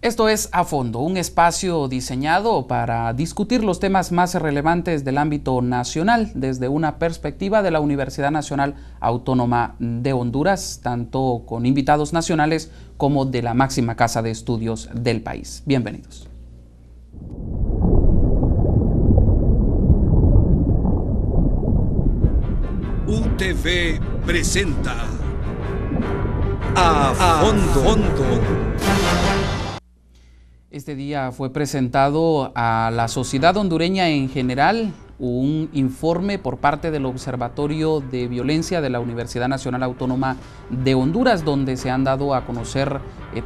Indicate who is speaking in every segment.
Speaker 1: Esto es A Fondo, un espacio diseñado para discutir los temas más relevantes del ámbito nacional desde una perspectiva de la Universidad Nacional Autónoma de Honduras, tanto con invitados nacionales como de la máxima casa de estudios del país. Bienvenidos.
Speaker 2: UTV presenta A Fondo.
Speaker 1: Este día fue presentado a la sociedad hondureña en general un informe por parte del Observatorio de Violencia de la Universidad Nacional Autónoma de Honduras, donde se han dado a conocer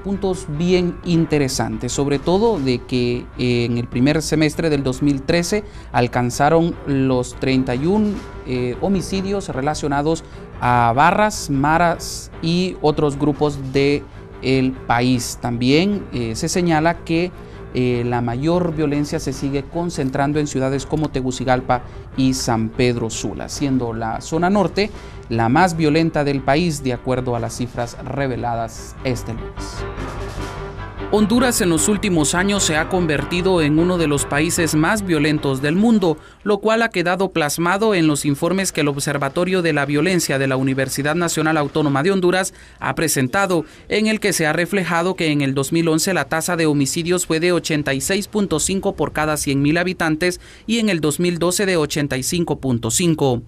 Speaker 1: puntos bien interesantes, sobre todo de que en el primer semestre del 2013 alcanzaron los 31 homicidios relacionados a barras, maras y otros grupos del país. También se señala que la mayor violencia se sigue concentrando en ciudades como Tegucigalpa y San Pedro Sula, siendo la zona norte la más violenta del país de acuerdo a las cifras reveladas este lunes. Honduras en los últimos años se ha convertido en uno de los países más violentos del mundo, lo cual ha quedado plasmado en los informes que el Observatorio de la Violencia de la Universidad Nacional Autónoma de Honduras ha presentado, en el que se ha reflejado que en el 2011 la tasa de homicidios fue de 86.5 por cada 100.000 habitantes y en el 2012 de 85.5.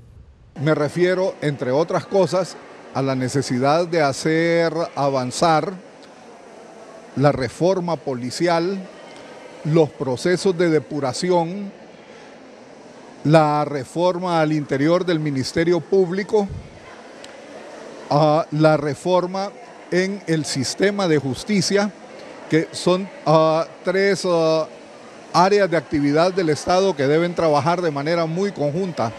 Speaker 3: Me refiero, entre otras cosas, a la necesidad de hacer avanzar la reforma policial, los procesos de depuración, la reforma al interior del Ministerio Público, la reforma en el sistema de justicia, que son tres áreas de actividad del Estado que deben trabajar de manera muy conjunta.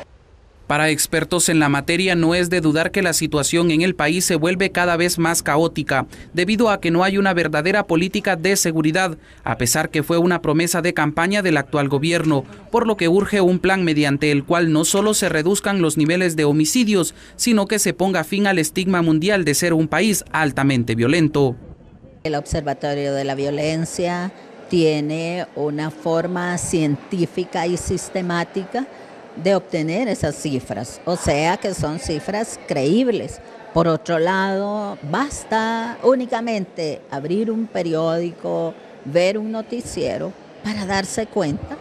Speaker 1: Para expertos en la materia no es de dudar que la situación en el país se vuelve cada vez más caótica, debido a que no hay una verdadera política de seguridad, a pesar que fue una promesa de campaña del actual gobierno, por lo que urge un plan mediante el cual no solo se reduzcan los niveles de homicidios, sino que se ponga fin al estigma mundial de ser un país altamente violento.
Speaker 4: El Observatorio de la Violencia tiene una forma científica y sistemática de obtener esas cifras, o sea que son cifras creíbles. Por otro lado, basta únicamente abrir un periódico, ver un noticiero para darse cuenta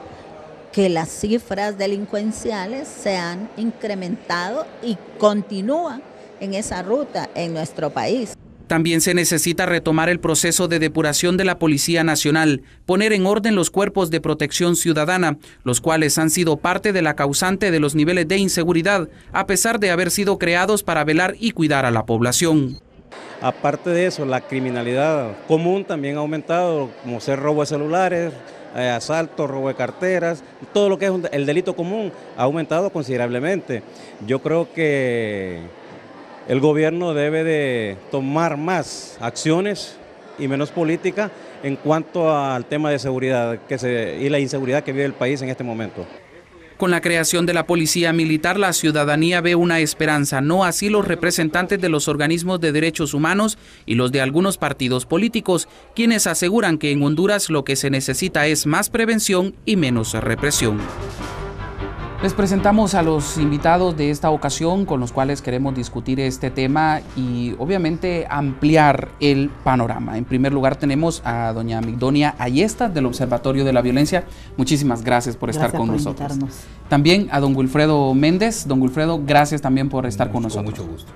Speaker 4: que las cifras delincuenciales se han incrementado y continúan en esa ruta en nuestro país.
Speaker 1: También se necesita retomar el proceso de depuración de la Policía Nacional, poner en orden los cuerpos de protección ciudadana, los cuales han sido parte de la causante de los niveles de inseguridad, a pesar de haber sido creados para velar y cuidar a la población.
Speaker 5: Aparte de eso, la criminalidad común también ha aumentado, como ser robo de celulares, asalto, robo de carteras, todo lo que es el delito común ha aumentado considerablemente. Yo creo que el gobierno debe de tomar más acciones y menos política en cuanto al tema de seguridad y la inseguridad que vive el país en este momento.
Speaker 1: Con la creación de la policía militar, la ciudadanía ve una esperanza, no así los representantes de los organismos de derechos humanos y los de algunos partidos políticos, quienes aseguran que en Honduras lo que se necesita es más prevención y menos represión. Les presentamos a los invitados de esta ocasión con los cuales queremos discutir este tema y obviamente ampliar el panorama. En primer lugar tenemos a doña Migdonia Ayestas del Observatorio de la Violencia. Muchísimas gracias por estar con nosotros. Invitarnos. También a don Wilfredo Méndez. Don Wilfredo, gracias también por estar con nosotros. Con mucho gusto.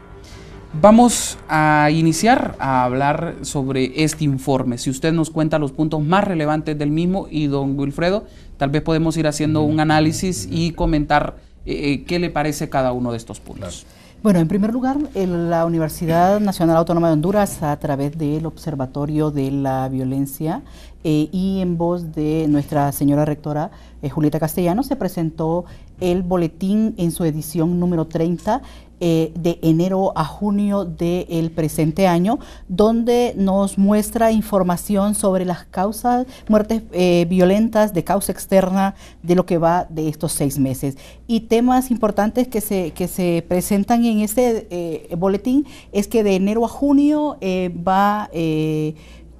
Speaker 1: Vamos a iniciar a hablar sobre este informe. Si usted nos cuenta los puntos más relevantes del mismo y don Wilfredo, tal vez podemos ir haciendo un análisis y comentar qué le parece cada uno de estos puntos.
Speaker 6: Bueno, en primer lugar, la Universidad Nacional Autónoma de Honduras, a través del Observatorio de la Violencia y en voz de nuestra señora rectora Julieta Castellanos, se presentó el boletín en su edición número 30 de enero a junio del presente año, donde nos muestra información sobre las causas, muertes violentas de causa externa de lo que va de estos 6 meses. Y temas importantes que se presentan en este boletín es que de enero a junio va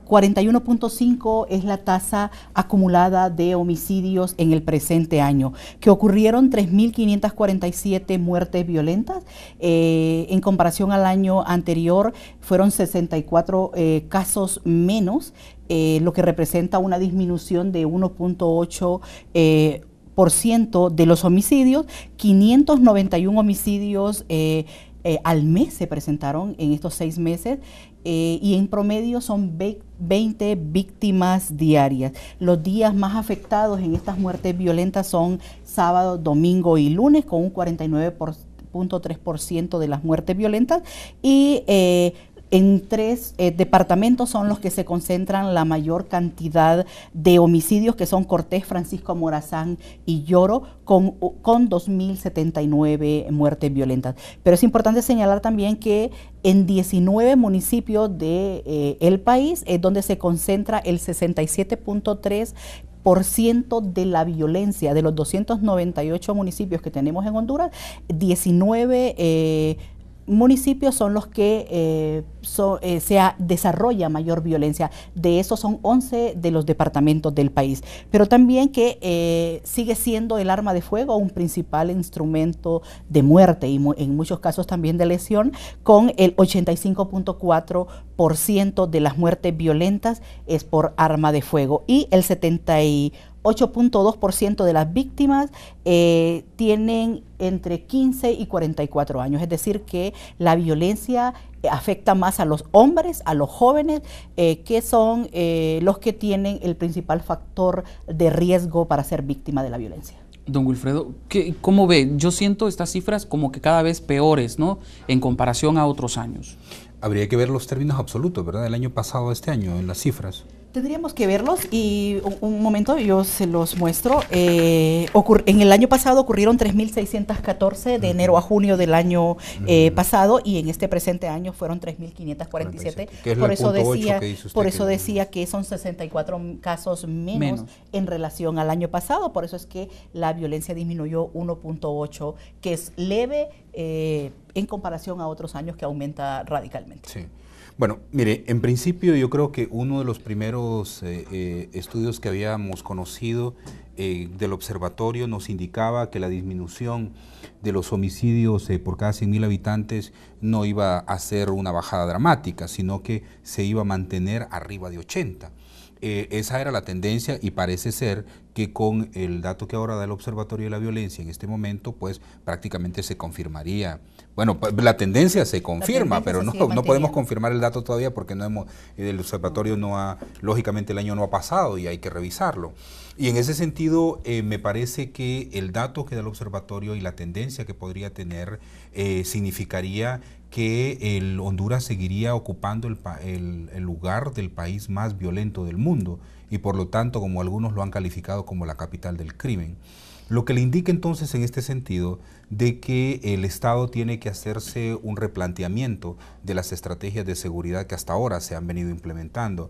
Speaker 6: 41.5 es la tasa acumulada de homicidios en el presente año, que ocurrieron 3.547 muertes violentas. En comparación al año anterior, fueron 64 casos menos, lo que representa una disminución de 1.8% de los homicidios. 591 homicidios al mes se presentaron en estos 6 meses, y en promedio son 20 víctimas diarias. Los días más afectados en estas muertes violentas son sábado, domingo y lunes, con un 49.3% de las muertes violentas, y en 3 departamentos son los que se concentran la mayor cantidad de homicidios, que son Cortés, Francisco Morazán y Lloro, con 2.079 muertes violentas. Pero es importante señalar también que en 19 municipios del país es donde se concentra el 67.3% de la violencia. De los 298 municipios que tenemos en Honduras, 19 municipios son los que se desarrolla mayor violencia. De esos son 11 de los departamentos del país. Pero también que sigue siendo el arma de fuego un principal instrumento de muerte, y en muchos casos también de lesión, con el 85.4% de las muertes violentas es por arma de fuego, y el 78.2% de las víctimas tienen entre 15 y 44 años, es decir que la violencia afecta más a los hombres, a los jóvenes, que son los que tienen el principal factor de riesgo para ser víctima de la violencia.
Speaker 1: Don Wilfredo, ¿cómo ve? Yo siento estas cifras como que cada vez peores, ¿no?, en comparación a otros años.
Speaker 7: Habría que ver los términos absolutos, ¿verdad?, del año pasado a este año, en las cifras.
Speaker 6: Tendríamos que verlos, y un momento yo se los muestro. En el año pasado ocurrieron 3.614 de enero a junio del año pasado, y en este presente año fueron 3.547. Por eso decía que son 64 casos menos en relación al año pasado. Por eso es que la violencia disminuyó 1.8, que es leve en comparación a otros años, que aumenta radicalmente.
Speaker 7: Sí. Bueno, mire, en principio yo creo que uno de los primeros estudios que habíamos conocido del observatorio nos indicaba que la disminución de los homicidios por cada 100.000 habitantes no iba a ser una bajada dramática, sino que se iba a mantener arriba de 80. Esa era la tendencia, y parece ser que con el dato que ahora da el Observatorio de la Violencia en este momento, pues prácticamente se confirmaría. Bueno, la tendencia se confirma, pero no podemos confirmar el dato todavía porque el Observatorio lógicamente el año no ha pasado y hay que revisarlo. Y en ese sentido, me parece que el dato que da el Observatorio y la tendencia que podría tener significaría que el Honduras seguiría ocupando el lugar del país más violento del mundo, y por lo tanto, como algunos lo han calificado, como la capital del crimen. Lo que le indica entonces en este sentido de que el Estado tiene que hacerse un replanteamiento de las estrategias de seguridad que hasta ahora se han venido implementando.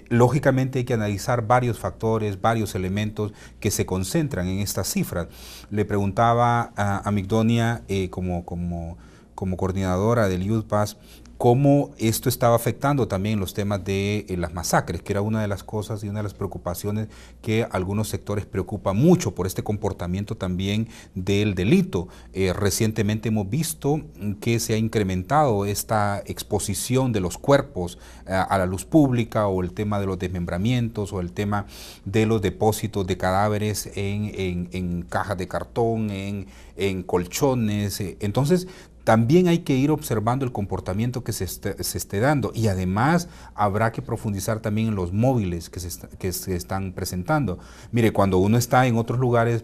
Speaker 7: Lógicamente hay que analizar varios factores, varios elementos que se concentran en estas cifras. Le preguntaba a Migdonia como coordinadora del Youth Pass, cómo esto estaba afectando también los temas de las masacres, que era una de las cosas y una de las preocupaciones que algunos sectores preocupa mucho por este comportamiento también del delito. Recientemente hemos visto que se ha incrementado esta exposición de los cuerpos a la luz pública, o el tema de los desmembramientos, o el tema de los depósitos de cadáveres en cajas de cartón, en colchones. Entonces, también hay que ir observando el comportamiento que se esté dando, y además habrá que profundizar también en los móviles que se están presentando. Mire, cuando uno está en otros lugares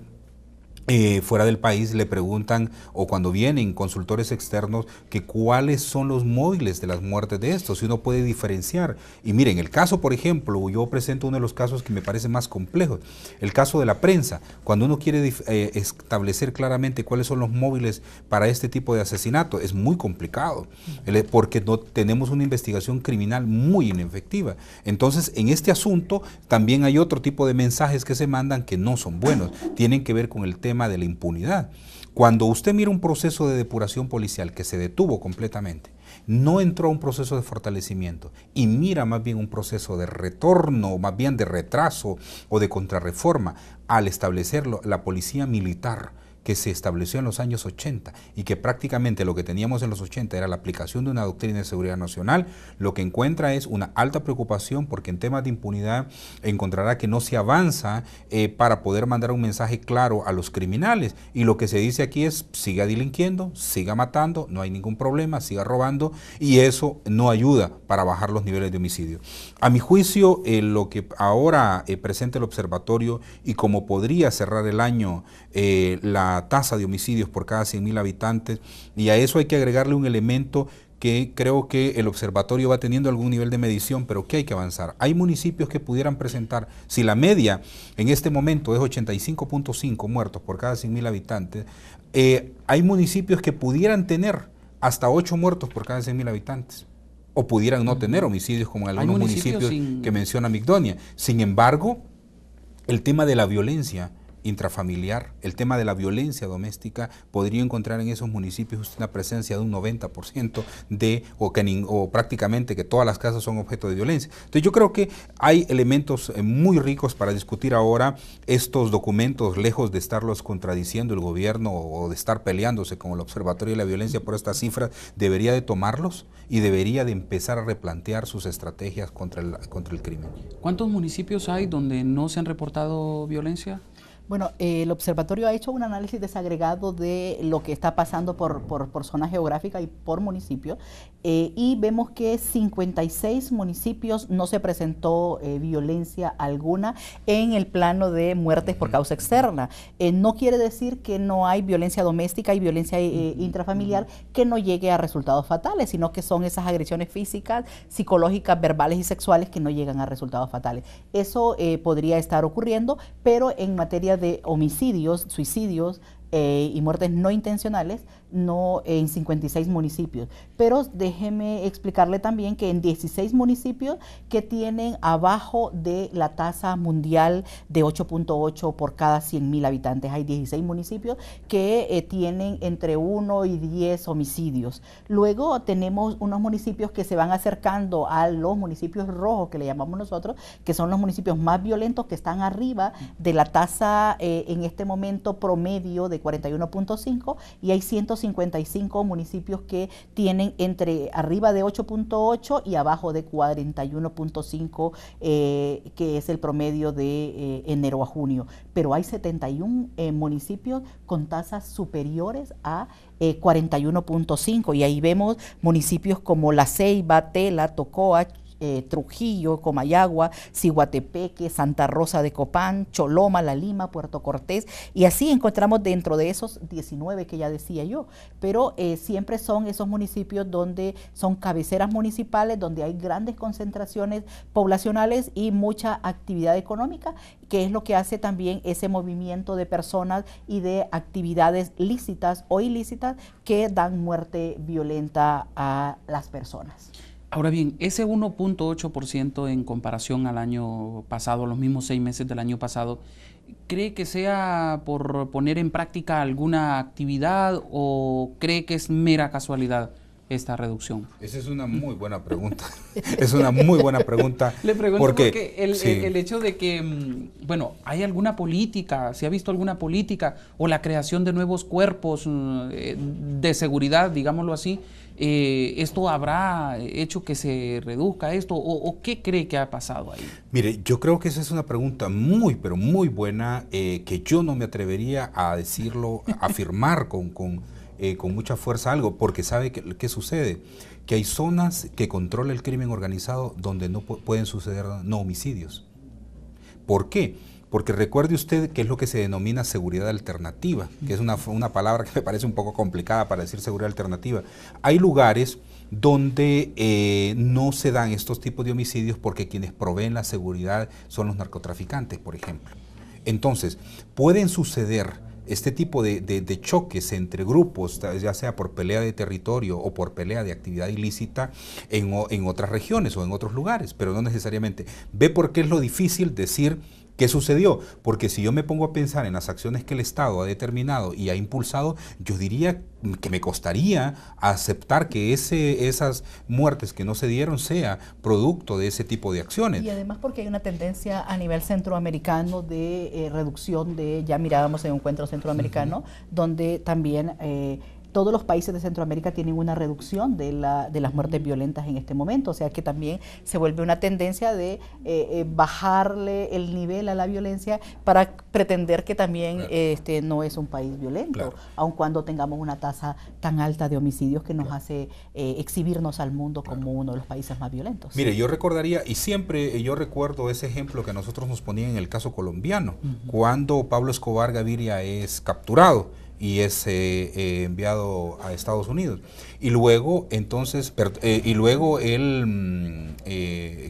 Speaker 7: fuera del país, le preguntan, o cuando vienen consultores externos, que cuáles son los móviles de las muertes de estos, si uno puede diferenciar. Y miren, el caso, por ejemplo, yo presento uno de los casos que me parece más complejos, el caso de la prensa. Cuando uno quiere establecer claramente cuáles son los móviles para este tipo de asesinato, es muy complicado, porque no tenemos una investigación criminal muy inefectiva. Entonces, en este asunto también hay otro tipo de mensajes que se mandan que no son buenos, tienen que ver con el tema de la impunidad. Cuando usted mira un proceso de depuración policial que se detuvo completamente no entró a un proceso de fortalecimiento y mira más bien un proceso de retorno, más bien de retraso o de contrarreforma al establecer la policía militar que se estableció en los años 80 y que prácticamente lo que teníamos en los 80 era la aplicación de una doctrina de seguridad nacional, lo que encuentra es una alta preocupación porque en temas de impunidad encontrará que no se avanza para poder mandar un mensaje claro a los criminales, y lo que se dice aquí es siga delinquiendo, siga matando, no hay ningún problema, siga robando, y eso no ayuda para bajar los niveles de homicidio. A mi juicio, lo que ahora presenta el observatorio y como podría cerrar el año la tasa de homicidios por cada 100.000 habitantes, y a eso hay que agregarle un elemento que creo que el observatorio va teniendo algún nivel de medición, pero que hay que avanzar. Hay municipios que pudieran presentar, si la media en este momento es 85.5 muertos por cada 100.000 habitantes, hay municipios que pudieran tener hasta 8 muertos por cada 100.000 habitantes, o pudieran no tener homicidios como en algunos municipios que menciona Migdonia. Sin embargo, el tema de la violencia intrafamiliar, el tema de la violencia doméstica, podría encontrar en esos municipios una presencia de un 90% o prácticamente que todas las casas son objeto de violencia. Entonces yo creo que hay elementos muy ricos para discutir ahora. Estos documentos, lejos de estarlos contradiciendo el gobierno o de estar peleándose con el Observatorio de la Violencia por estas cifras, debería de tomarlos y debería de empezar a replantear sus estrategias contra el crimen.
Speaker 1: ¿Cuántos municipios hay donde no se han reportado violencia?
Speaker 6: Bueno, el observatorio ha hecho un análisis desagregado de lo que está pasando por zona geográfica y por municipio, y vemos que 56 municipios no se presentó violencia alguna en el plano de muertes por causa externa. No quiere decir que no hay violencia doméstica y violencia intrafamiliar que no llegue a resultados fatales, sino que son esas agresiones físicas, psicológicas, verbales y sexuales que no llegan a resultados fatales. Eso podría estar ocurriendo, pero en materia de homicidios, suicidios y muertes no intencionales, no en 56 municipios. Pero déjeme explicarle también que en 16 municipios que tienen abajo de la tasa mundial de 8.8 por cada 100.000 habitantes. Hay 16 municipios que tienen entre 1 y 10 homicidios. Luego tenemos unos municipios que se van acercando a los municipios rojos, que le llamamos nosotros, que son los municipios más violentos, que están arriba de la tasa en este momento promedio de 41.5, y hay 155 municipios que tienen entre arriba de 8.8 y abajo de 41.5, que es el promedio de enero a junio. Pero hay 71 municipios con tasas superiores a 41.5, y ahí vemos municipios como La Ceiba, Tela, Tocoa, Trujillo, Comayagua, Ciguatepeque, Santa Rosa de Copán, Choloma, La Lima, Puerto Cortés, y así encontramos dentro de esos 19 que ya decía yo, pero siempre son esos municipios donde son cabeceras municipales, donde hay grandes concentraciones poblacionales y mucha actividad económica, que es lo que hace también ese movimiento de personas y de actividades lícitas o ilícitas que dan muerte violenta a las personas.
Speaker 1: Ahora bien, ese 1.8% en comparación al año pasado, los mismos 6 meses del año pasado, ¿cree que sea por poner en práctica alguna actividad o cree que es mera casualidad esta reducción?
Speaker 7: Esa es una muy buena pregunta. Es una muy buena pregunta.
Speaker 1: Le pregunto porque el hecho de que, bueno, ¿hay alguna política, se ha visto alguna política o la creación de nuevos cuerpos de seguridad, digámoslo así? ¿Esto habrá hecho que se reduzca esto o qué cree que ha pasado ahí?
Speaker 7: Mire, yo creo que esa es una pregunta muy, pero muy buena, que yo no me atrevería a decirlo, a afirmar con mucha fuerza algo, porque ¿sabe qué sucede? Que hay zonas que controla el crimen organizado donde no pueden suceder no homicidios. ¿Por qué? Porque recuerde usted que es lo que se denomina seguridad alternativa, que es una palabra que me parece un poco complicada para decir seguridad alternativa. Hay lugares donde no se dan estos tipos de homicidios porque quienes proveen la seguridad son los narcotraficantes, por ejemplo. Entonces, pueden suceder este tipo de choques entre grupos, ya sea por pelea de territorio o por pelea de actividad ilícita en otras regiones o en otros lugares, pero no necesariamente. ¿Ve por qué es lo difícil decir ¿Qué sucedió? Porque si yo me pongo a pensar en las acciones que el Estado ha determinado y ha impulsado, yo diría que me costaría aceptar que esas muertes que no se dieron sea producto de ese tipo de acciones.
Speaker 6: Y además porque hay una tendencia a nivel centroamericano de reducción de, ya mirábamos en un encuentro centroamericano, donde también todos los países de Centroamérica tienen una reducción de las muertes violentas en este momento, o sea que también se vuelve una tendencia de bajarle el nivel a la violencia para pretender que también no es un país violento, aun cuando tengamos una tasa tan alta de homicidios que nos hace exhibirnos al mundo como uno de los países más violentos.
Speaker 7: Mire, yo recordaría, y siempre yo recuerdo ese ejemplo que nosotros nos ponían en el caso colombiano, cuando Pablo Escobar Gaviria es capturado y es enviado a Estados Unidos. Y luego, entonces, él,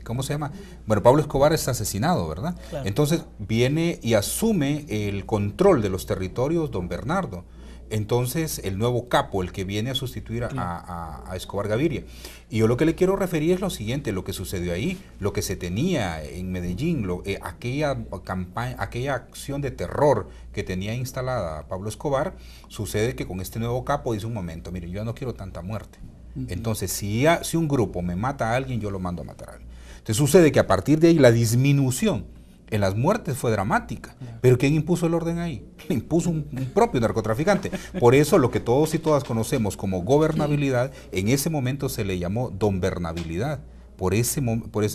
Speaker 7: ¿cómo se llama? Bueno, Pablo Escobar es asesinado, ¿verdad? Claro. Entonces viene y asume el control de los territorios don Bernardo. Entonces, el nuevo capo, el que viene a sustituir a Escobar Gaviria. Y yo lo que le quiero referir es lo siguiente, lo que sucedió ahí, lo que se tenía en Medellín, aquella campaña, aquella acción de terror que tenía instalada Pablo Escobar, sucede que con este nuevo capo dice un momento, mire, yo no quiero tanta muerte. Entonces, si un grupo me mata a alguien, yo lo mando a matar a alguien. Entonces, sucede que a partir de ahí la disminución en las muertes fue dramática. ¿Pero quién impuso el orden ahí? Le impuso un propio narcotraficante. Por eso lo que todos y todas conocemos como gobernabilidad, en ese momento se le llamó donbernabilidad. Por ese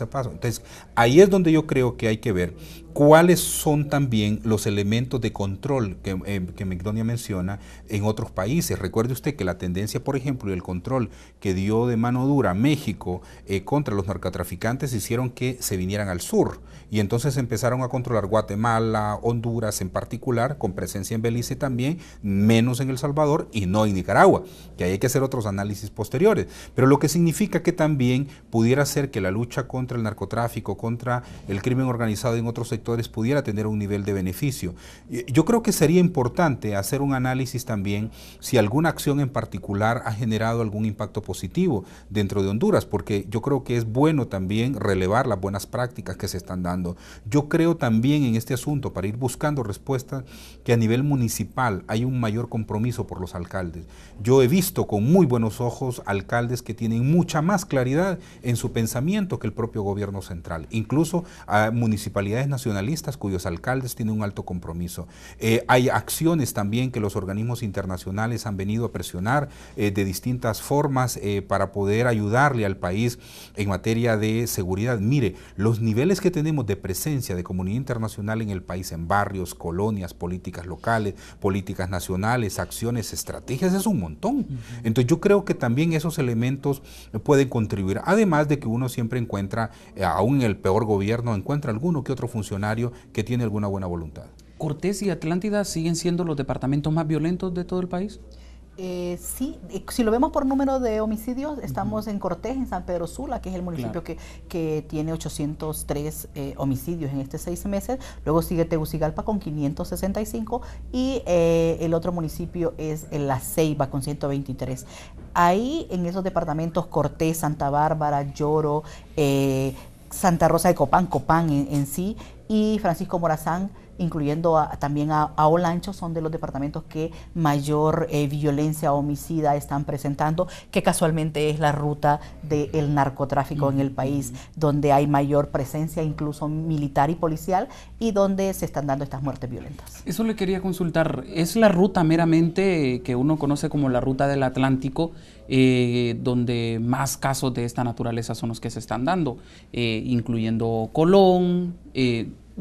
Speaker 7: paso. Entonces, ahí es donde yo creo que hay que ver cuáles son también los elementos de control que Migdonia menciona en otros países. Recuerde usted que la tendencia, por ejemplo, y el control que dio de mano dura México contra los narcotraficantes hicieron que se vinieran al sur. Y entonces empezaron a controlar Guatemala, Honduras en particular, con presencia en Belice también, menos en El Salvador y no en Nicaragua, que ahí hay que hacer otros análisis posteriores. Pero lo que significa que también pudiera ser que la lucha contra el narcotráfico, contra el crimen organizado en otros sectores pudiera tener un nivel de beneficio. Yo creo que sería importante hacer un análisis también si alguna acción en particular ha generado algún impacto positivo dentro de Honduras, porque yo creo que es bueno también relevar las buenas prácticas que se están dando. Yo creo también en este asunto, para ir buscando respuestas, que a nivel municipal hay un mayor compromiso por los alcaldes. Yo he visto con muy buenos ojos alcaldes que tienen mucha más claridad en su pensamiento que el propio gobierno central, incluso a municipalidades nacionalistas cuyos alcaldes tienen un alto compromiso. Hay acciones también que los organismos internacionales han venido a presionar de distintas formas para poder ayudarle al país en materia de seguridad. Mire, los niveles que tenemos de presencia de comunidad internacional en el país, en barrios, colonias, políticas locales, políticas nacionales, acciones, estrategias, es un montón. Entonces yo creo que también esos elementos pueden contribuir, además de que uno siempre encuentra, aún en el peor gobierno, encuentra alguno que otro funcionario que tiene alguna buena voluntad.
Speaker 1: ¿Cortés y Atlántida siguen siendo los departamentos más violentos de todo el país?
Speaker 6: Sí, si lo vemos por número de homicidios, estamos en Cortés, en San Pedro Sula, que es el municipio que tiene 803 homicidios en estos 6 meses. Luego sigue Tegucigalpa con 565 y el otro municipio es La Ceiba con 123. Ahí en esos departamentos, Cortés, Santa Bárbara, Lloro, Santa Rosa de Copán en sí, y Francisco Morazán, incluyendo también a Olancho, son de los departamentos que mayor violencia homicida están presentando, que casualmente es la ruta del narcotráfico en el país, donde hay mayor presencia incluso militar y policial y donde se están dando estas muertes violentas.
Speaker 1: Eso le quería consultar, ¿es la ruta meramente que uno conoce como la ruta del Atlántico, donde más casos de esta naturaleza son los que se están dando, incluyendo Colón?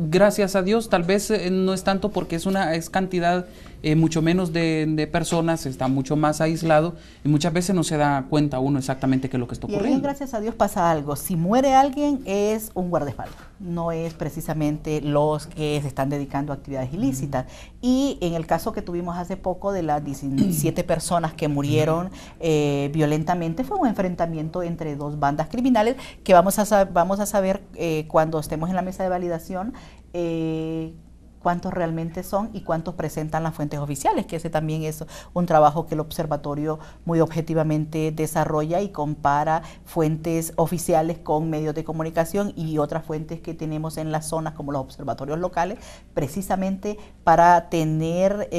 Speaker 1: Gracias a Dios, tal vez no es tanto porque es cantidad mucho menos de personas, está mucho más aislado y muchas veces no se da cuenta uno exactamente qué es lo que está ocurriendo.
Speaker 6: Y ahí, gracias a Dios, pasa algo. Si muere alguien es un guardaespaldas, no es precisamente los que se están dedicando a actividades ilícitas. Y en el caso que tuvimos hace poco de las 17 personas que murieron violentamente, fue un enfrentamiento entre dos bandas criminales que vamos a saber cuando estemos en la mesa de validación cuántos realmente son y cuántos presentan las fuentes oficiales, que ese también es un trabajo que el observatorio muy objetivamente desarrolla y compara fuentes oficiales con medios de comunicación y otras fuentes que tenemos en las zonas como los observatorios locales, precisamente para tener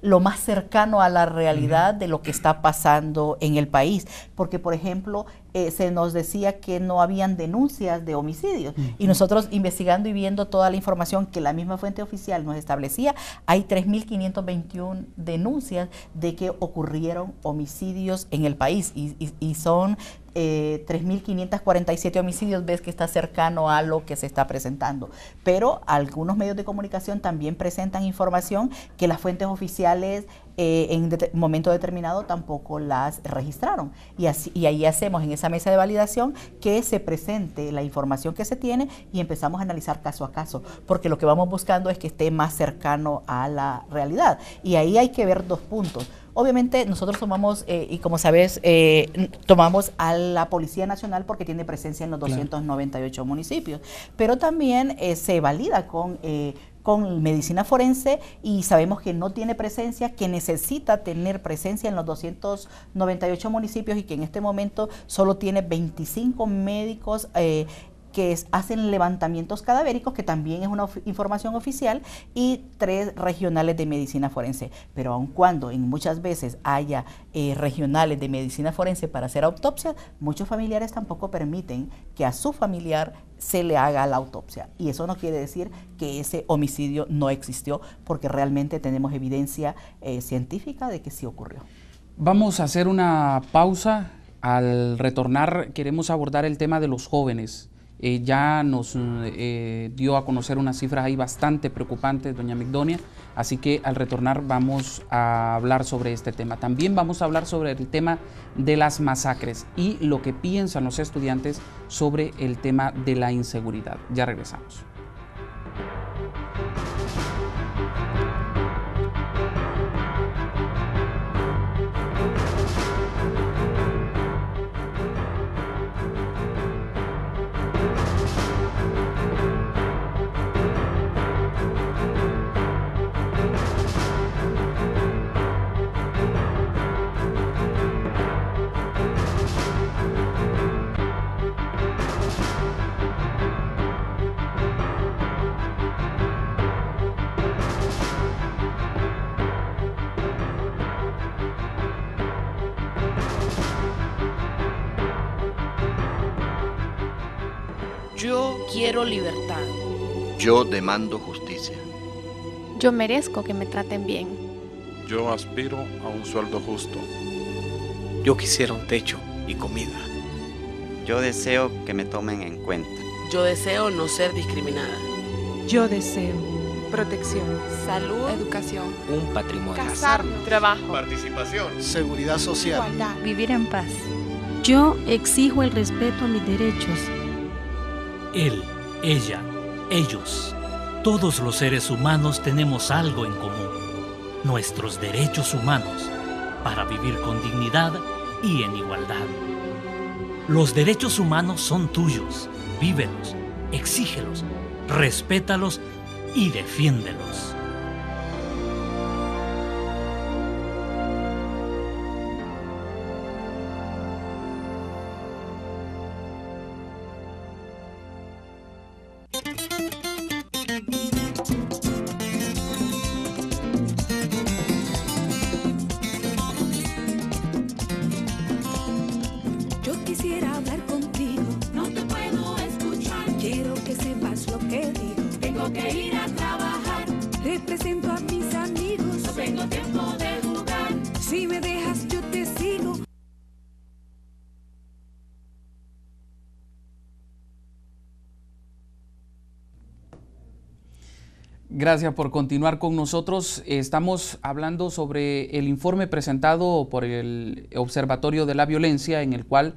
Speaker 6: lo más cercano a la realidad de lo que está pasando en el país. Porque, por ejemplo, se nos decía que no habían denuncias de homicidios y nosotros investigando y viendo toda la información que la misma fuente oficial nos establecía, hay 3.521 denuncias de que ocurrieron homicidios en el país y son 3.547 homicidios, ves que está cercano a lo que se está presentando. Pero algunos medios de comunicación también presentan información que las fuentes oficiales en momento determinado tampoco las registraron. Y ahí hacemos en esa mesa de validación que se presente la información que se tiene y empezamos a analizar caso a caso, porque lo que vamos buscando es que esté más cercano a la realidad. Y ahí hay que ver dos puntos. Obviamente nosotros tomamos, y como sabes, tomamos a la Policía Nacional porque tiene presencia en los 298 municipios, pero también se valida con medicina forense y sabemos que no tiene presencia, que necesita tener presencia en los 298 municipios y que en este momento solo tiene 25 médicos que hacen levantamientos cadavéricos, que también es una información oficial, y 3 regionales de medicina forense. Pero aun cuando en muchas veces haya regionales de medicina forense para hacer autopsia, muchos familiares tampoco permiten que a su familiar se le haga la autopsia. Y eso no quiere decir que ese homicidio no existió, porque realmente tenemos evidencia científica de que sí ocurrió.
Speaker 1: Vamos a hacer una pausa. Al retornar queremos abordar el tema de los jóvenes. Ya nos dio a conocer unas cifras ahí bastante preocupantes, doña Migdonia, así que al retornar vamos a hablar sobre este tema. También vamos a hablar sobre el tema de las masacres y lo que piensan los estudiantes sobre el tema de la inseguridad. Ya regresamos.
Speaker 8: Yo quiero libertad.
Speaker 9: Yo demando justicia.
Speaker 10: Yo merezco que me traten bien.
Speaker 11: Yo aspiro a un sueldo justo.
Speaker 12: Yo quisiera un techo y comida.
Speaker 13: Yo deseo que me tomen en cuenta.
Speaker 8: Yo deseo no ser discriminada.
Speaker 14: Yo deseo protección,
Speaker 10: salud, educación,
Speaker 12: un patrimonio,
Speaker 10: casarnos, trabajo,
Speaker 15: participación, seguridad social,
Speaker 10: igualdad,
Speaker 16: vivir en paz. Yo exijo el respeto a mis derechos.
Speaker 17: Él, ella, ellos, todos los seres humanos tenemos algo en común, nuestros derechos humanos, para vivir con dignidad y en igualdad. Los derechos humanos son tuyos, vívelos, exígelos, respétalos y defiéndelos.
Speaker 1: Gracias por continuar con nosotros. Estamos hablando sobre el informe presentado por el Observatorio de la Violencia, en el cual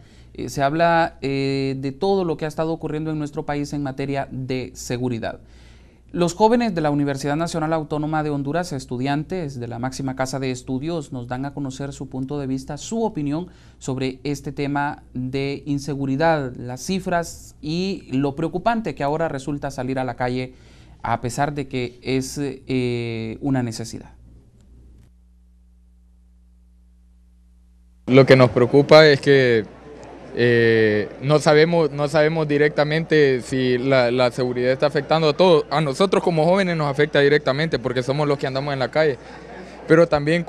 Speaker 1: se habla de todo lo que ha estado ocurriendo en nuestro país en materia de seguridad. Los jóvenes de la Universidad Nacional Autónoma de Honduras, estudiantes de la máxima casa de estudios, nos dan a conocer su punto de vista, su opinión sobre este tema de inseguridad, las cifras y lo preocupante que ahora resulta salir a la calle a pesar de que es una necesidad.
Speaker 18: Lo que nos preocupa es que no sabemos directamente si la seguridad está afectando a todos. A nosotros como jóvenes nos afecta directamente porque somos los que andamos en la calle, pero también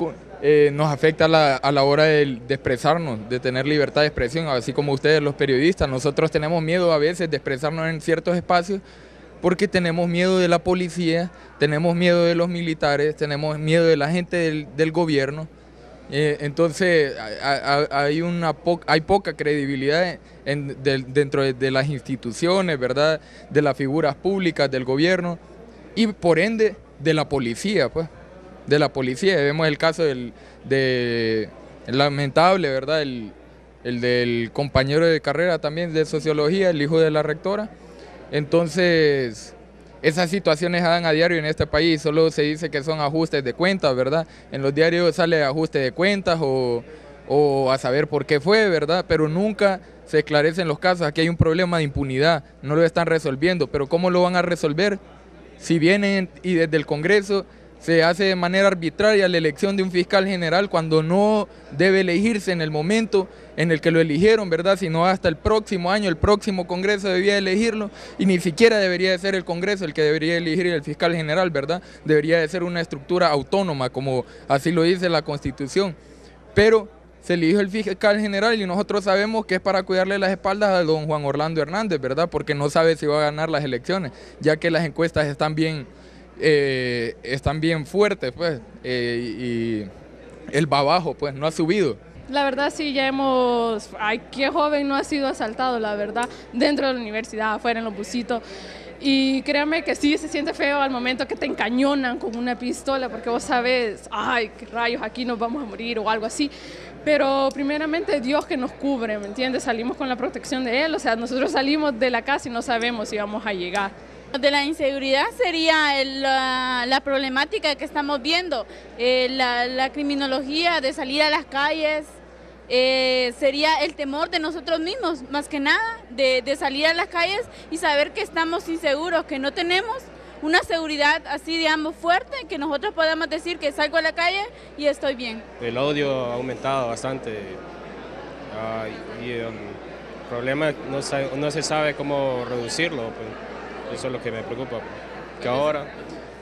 Speaker 18: nos afecta a la hora de expresarnos, de tener libertad de expresión, así como ustedes los periodistas. Nosotros tenemos miedo a veces de expresarnos en ciertos espacios porque tenemos miedo de la policía, tenemos miedo de los militares, tenemos miedo de la gente del gobierno. Entonces hay poca credibilidad dentro de las instituciones, ¿verdad? De las figuras públicas, del gobierno y por ende de la policía, pues. De la policía. Vemos el caso lamentable, ¿verdad? El del compañero de carrera también de sociología, el hijo de la rectora. Entonces, esas situaciones se dan a diario en este país, solo se dice que son ajustes de cuentas, ¿verdad? En los diarios sale ajuste de cuentas o a saber por qué fue, ¿verdad? Pero nunca se esclarecen los casos. Aquí hay un problema de impunidad, no lo están resolviendo, pero ¿cómo lo van a resolver? Si vienen y desde el Congreso se hace de manera arbitraria la elección de un fiscal general cuando no debe elegirse en el momento en el que lo eligieron, ¿verdad? Sino hasta el próximo año, el próximo Congreso debía elegirlo y ni siquiera debería de ser el Congreso el que debería elegir el fiscal general, ¿verdad? Debería de ser una estructura autónoma, como así lo dice la Constitución. Pero se eligió el fiscal general y nosotros sabemos que es para cuidarle las espaldas a don Juan Orlando Hernández, ¿verdad? Porque no sabe si va a ganar las elecciones, ya que las encuestas están bien fuertes, pues, y él va abajo, pues, no ha subido.
Speaker 19: La verdad sí, ay, qué joven no ha sido asaltado, la verdad, dentro de la universidad, afuera en los busitos. Y créanme que sí se siente feo al momento que te encañonan con una pistola, porque vos sabes, ay, qué rayos, aquí nos vamos a morir o algo así. Pero primeramente Dios que nos cubre, ¿me entiendes? Salimos con la protección de Él, o sea, nosotros salimos de la casa y no sabemos si vamos a llegar.
Speaker 20: De la inseguridad sería la problemática que estamos viendo, la criminología de salir a las calles, sería el temor de nosotros mismos, más que nada, de salir a las calles y saber que estamos inseguros, que no tenemos una seguridad así, digamos, fuerte, que nosotros podamos decir que salgo a la calle y estoy bien.
Speaker 21: El odio ha aumentado bastante y el problema no se sabe cómo reducirlo, pues. Eso es lo que me preocupa, que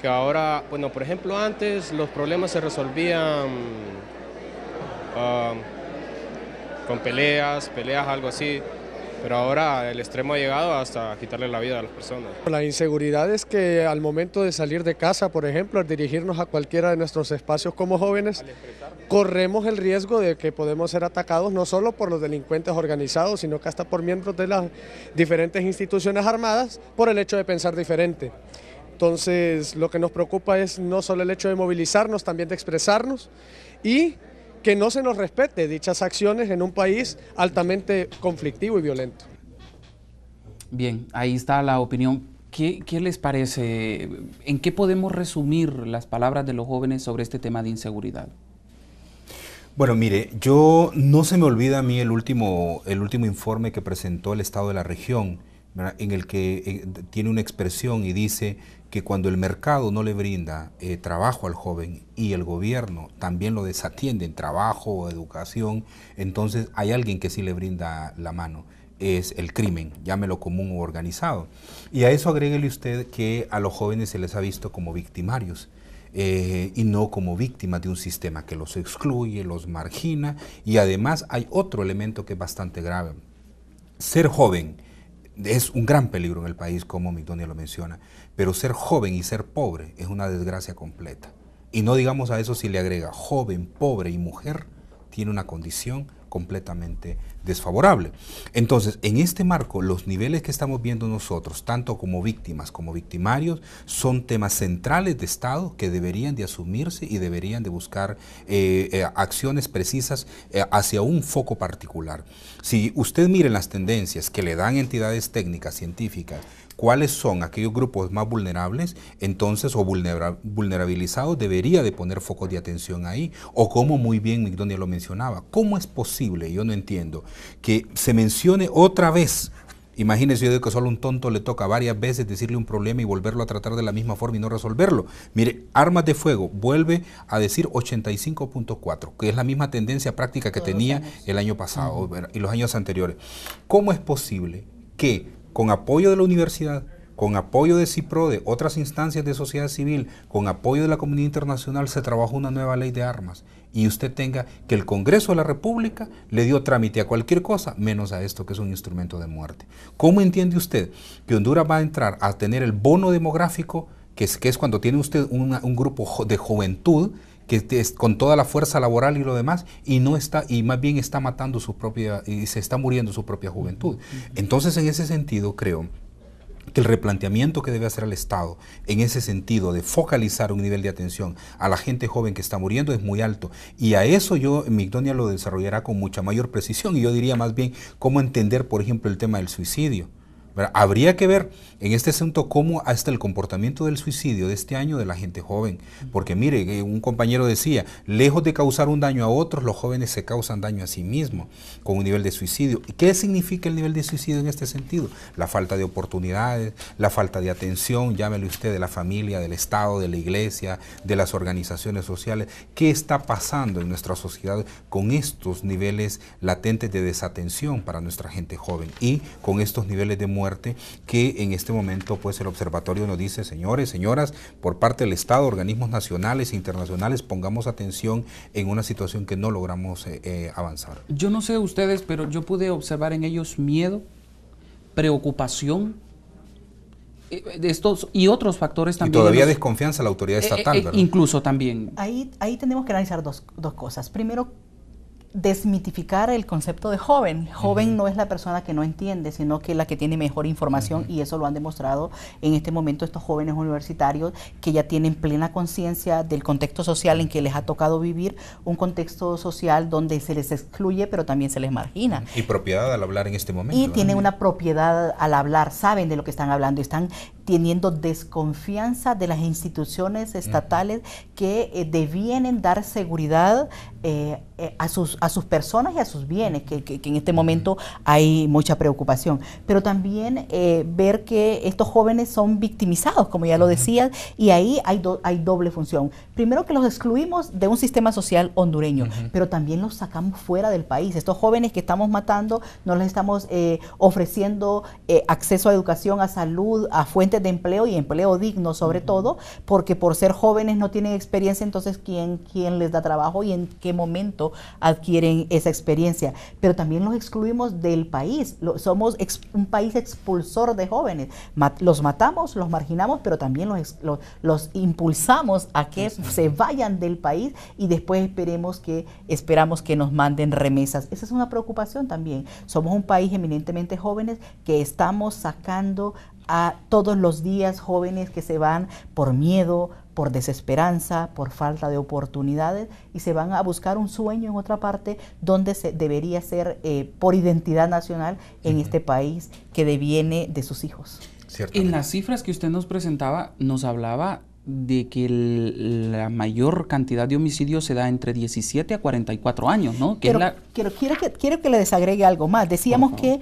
Speaker 21: ahora, bueno, por ejemplo, antes los problemas se resolvían con peleas, algo así, pero ahora el extremo ha llegado hasta quitarle la vida a las personas.
Speaker 22: La inseguridad es que al momento de salir de casa, por ejemplo, al dirigirnos a cualquiera de nuestros espacios como jóvenes, corremos el riesgo de que podemos ser atacados no solo por los delincuentes organizados, sino que hasta por miembros de las diferentes instituciones armadas por el hecho de pensar diferente. Entonces, lo que nos preocupa es no solo el hecho de movilizarnos, también de expresarnos y que no se nos respete dichas acciones en un país altamente conflictivo y violento.
Speaker 1: Bien, ahí está la opinión. ¿Qué les parece? ¿En qué podemos resumir las palabras de los jóvenes sobre este tema de inseguridad?
Speaker 7: Bueno, mire, no se me olvida a mí el último informe que presentó el Estado de la Región, ¿verdad? En el que tiene una expresión y dice que cuando el mercado no le brinda trabajo al joven y el gobierno también lo desatiende en trabajo o educación, entonces hay alguien que sí le brinda la mano, es el crimen, llámelo común o organizado. Y a eso agréguele usted que a los jóvenes se les ha visto como victimarios. Y no como víctimas de un sistema que los excluye, los margina, y además hay otro elemento que es bastante grave. Ser joven es un gran peligro en el país, como Migdonia lo menciona, pero ser joven y ser pobre es una desgracia completa. Y no digamos a eso si le agrega joven, pobre y mujer, tiene una condición completamente desfavorable. Entonces, en este marco, los niveles que estamos viendo nosotros, tanto como víctimas como victimarios, son temas centrales de Estado que deberían de asumirse y deberían de buscar acciones precisas hacia un foco particular. Si usted mire las tendencias que le dan entidades técnicas, científicas, cuáles son aquellos grupos más vulnerables, entonces, o vulnerabilizados, debería de poner focos de atención ahí, o como muy bien Migdonia lo mencionaba, ¿cómo es posible? Yo no entiendo que se mencione otra vez Imagínese, yo digo que solo un tonto le toca varias veces decirle un problema y volverlo a tratar de la misma forma y no resolverlo. Mire, armas de fuego vuelve a decir 85.4, que es la misma tendencia práctica que tenía el año pasado y los años anteriores. ¿Cómo es posible que con apoyo de la universidad, con apoyo de CIPRO, de otras instancias de sociedad civil, con apoyo de la comunidad internacional, se trabajó una nueva ley de armas y usted tenga que el Congreso de la República le dio trámite a cualquier cosa, menos a esto que es un instrumento de muerte? ¿Cómo entiende usted que Honduras va a entrar a tener el bono demográfico, que es cuando tiene usted un grupo de juventud que es con toda la fuerza laboral y lo demás, y no está, y más bien está matando su propia, y se está muriendo su propia juventud? Entonces, en ese sentido, creo que el replanteamiento que debe hacer el Estado en ese sentido de focalizar un nivel de atención a la gente joven que está muriendo es muy alto, y a eso Migdonia lo desarrollará con mucha mayor precisión, y yo diría más bien cómo entender, por ejemplo, el tema del suicidio. Habría que ver en este asunto cómo hasta el comportamiento del suicidio de este año de la gente joven, porque mire, un compañero decía, lejos de causar un daño a otros, los jóvenes se causan daño a sí mismos con un nivel de suicidio. ¿Y qué significa el nivel de suicidio en este sentido? La falta de oportunidades, la falta de atención, llámele usted, de la familia, del Estado, de la iglesia, de las organizaciones sociales. ¿Qué está pasando en nuestra sociedad con estos niveles latentes de desatención para nuestra gente joven y con estos niveles de muerte que en este momento pues el observatorio nos dice, señores, señoras, por parte del Estado, organismos nacionales e internacionales, pongamos atención en una situación que no logramos avanzar?
Speaker 1: Yo no sé ustedes, pero yo pude observar en ellos miedo, preocupación, estos y otros factores también.
Speaker 7: Y todavía desconfianza a la autoridad estatal, ¿verdad?
Speaker 1: Incluso también.
Speaker 6: Ahí tenemos que analizar dos cosas. Primero, desmitificar el concepto de joven. Joven no es la persona que no entiende, sino que la que tiene mejor información, y eso lo han demostrado en este momento estos jóvenes universitarios que ya tienen plena conciencia del contexto social en que les ha tocado vivir, un contexto social donde se les excluye pero también se les margina.
Speaker 7: Y propiedad al hablar en este momento.
Speaker 6: Y tienen una propiedad al hablar, saben de lo que están hablando, están teniendo desconfianza de las instituciones estatales que devienen dar seguridad a sus personas y a sus bienes, que en este momento hay mucha preocupación. Pero también ver que estos jóvenes son victimizados, como ya lo decías, y ahí hay doble función. Primero, que los excluimos de un sistema social hondureño, pero también los sacamos fuera del país. Estos jóvenes que estamos matando, no les estamos ofreciendo acceso a educación, a salud, a fuentes de empleo y empleo digno sobre todo, porque por ser jóvenes no tienen experiencia, entonces ¿quién les da trabajo y en qué momento adquieren esa experiencia? Pero también los excluimos del país. Somos un país expulsor de jóvenes. Los matamos, los marginamos, pero también los impulsamos a que se vayan del país y después esperamos que nos manden remesas. Esa es una preocupación también. Somos un país eminentemente jóvenes que estamos sacando a todos los días jóvenes que se van por miedo, por desesperanza, por falta de oportunidades, y se van a buscar un sueño en otra parte donde debería ser por identidad nacional en este país que deviene de sus hijos.
Speaker 1: En las cifras que usted nos presentaba, nos hablaba de que la mayor cantidad de homicidios se da entre 17 a 44 años, ¿no?
Speaker 6: Quiero que le desagregue algo más. Decíamos que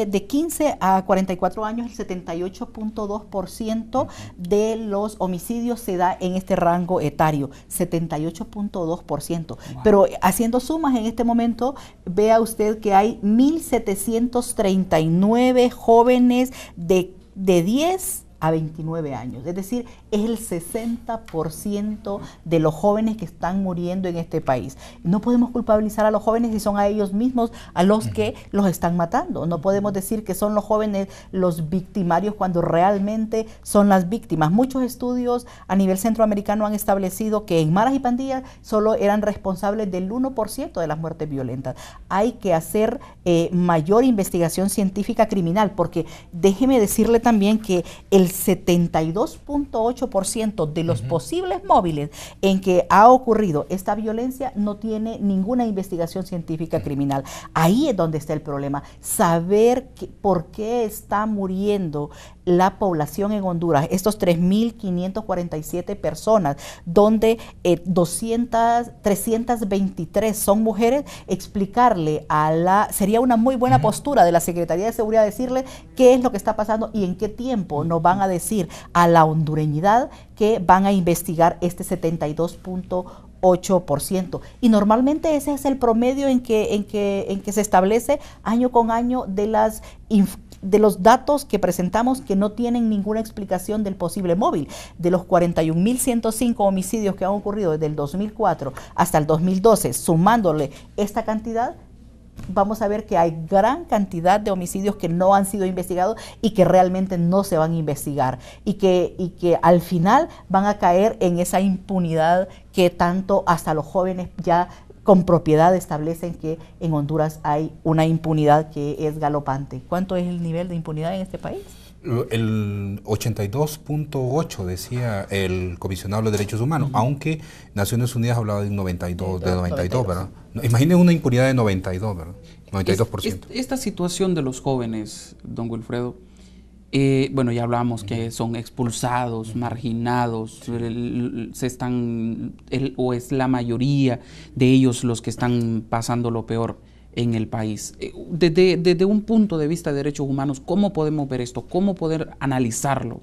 Speaker 6: de 15 a 44 años el 78.2% de los homicidios se da en este rango etario, 78.2%. Wow. Pero haciendo sumas en este momento, vea usted que hay 1.739 jóvenes de 10 a 29 años, es decir, es el 60% de los jóvenes que están muriendo en este país. No podemos culpabilizar a los jóvenes si son a ellos mismos a los que los están matando. No podemos decir que son los jóvenes los victimarios cuando realmente son las víctimas. Muchos estudios a nivel centroamericano han establecido que en maras y pandillas solo eran responsables del 1% de las muertes violentas. Hay que hacer mayor investigación científica criminal, porque déjeme decirle también que el al 72.8% de los posibles móviles en que ha ocurrido esta violencia no tiene ninguna investigación científica criminal. Ahí es donde está el problema, saber por qué está muriendo la población en Honduras, estos 3.547 personas, donde 323 son mujeres, explicarle sería una muy buena postura de la Secretaría de Seguridad, decirle qué es lo que está pasando y en qué tiempo nos van a decir a la hondureñidad que van a investigar este 72.8%. Y normalmente ese es el promedio en que se establece año con año de los datos que presentamos que no tienen ninguna explicación del posible móvil. De los 41.105 homicidios que han ocurrido desde el 2004 hasta el 2012, sumándole esta cantidad, vamos a ver que hay gran cantidad de homicidios que no han sido investigados y que realmente no se van a investigar y que al final van a caer en esa impunidad que tanto hasta los jóvenes ya con propiedad establecen que en Honduras hay una impunidad que es galopante. ¿Cuánto es el nivel de impunidad en este país?
Speaker 7: El 82.8 decía el comisionado de los derechos humanos, aunque Naciones Unidas hablaba de un 92, ¿verdad? Imaginen una impunidad de 92, ¿verdad? 92%.
Speaker 1: Esta situación de los jóvenes, don Wilfredo, bueno, ya hablábamos que son expulsados, marginados, o es la mayoría de ellos los que están pasando lo peor en el país. Desde un punto de vista de derechos humanos, ¿cómo podemos ver esto? ¿Cómo poder analizarlo?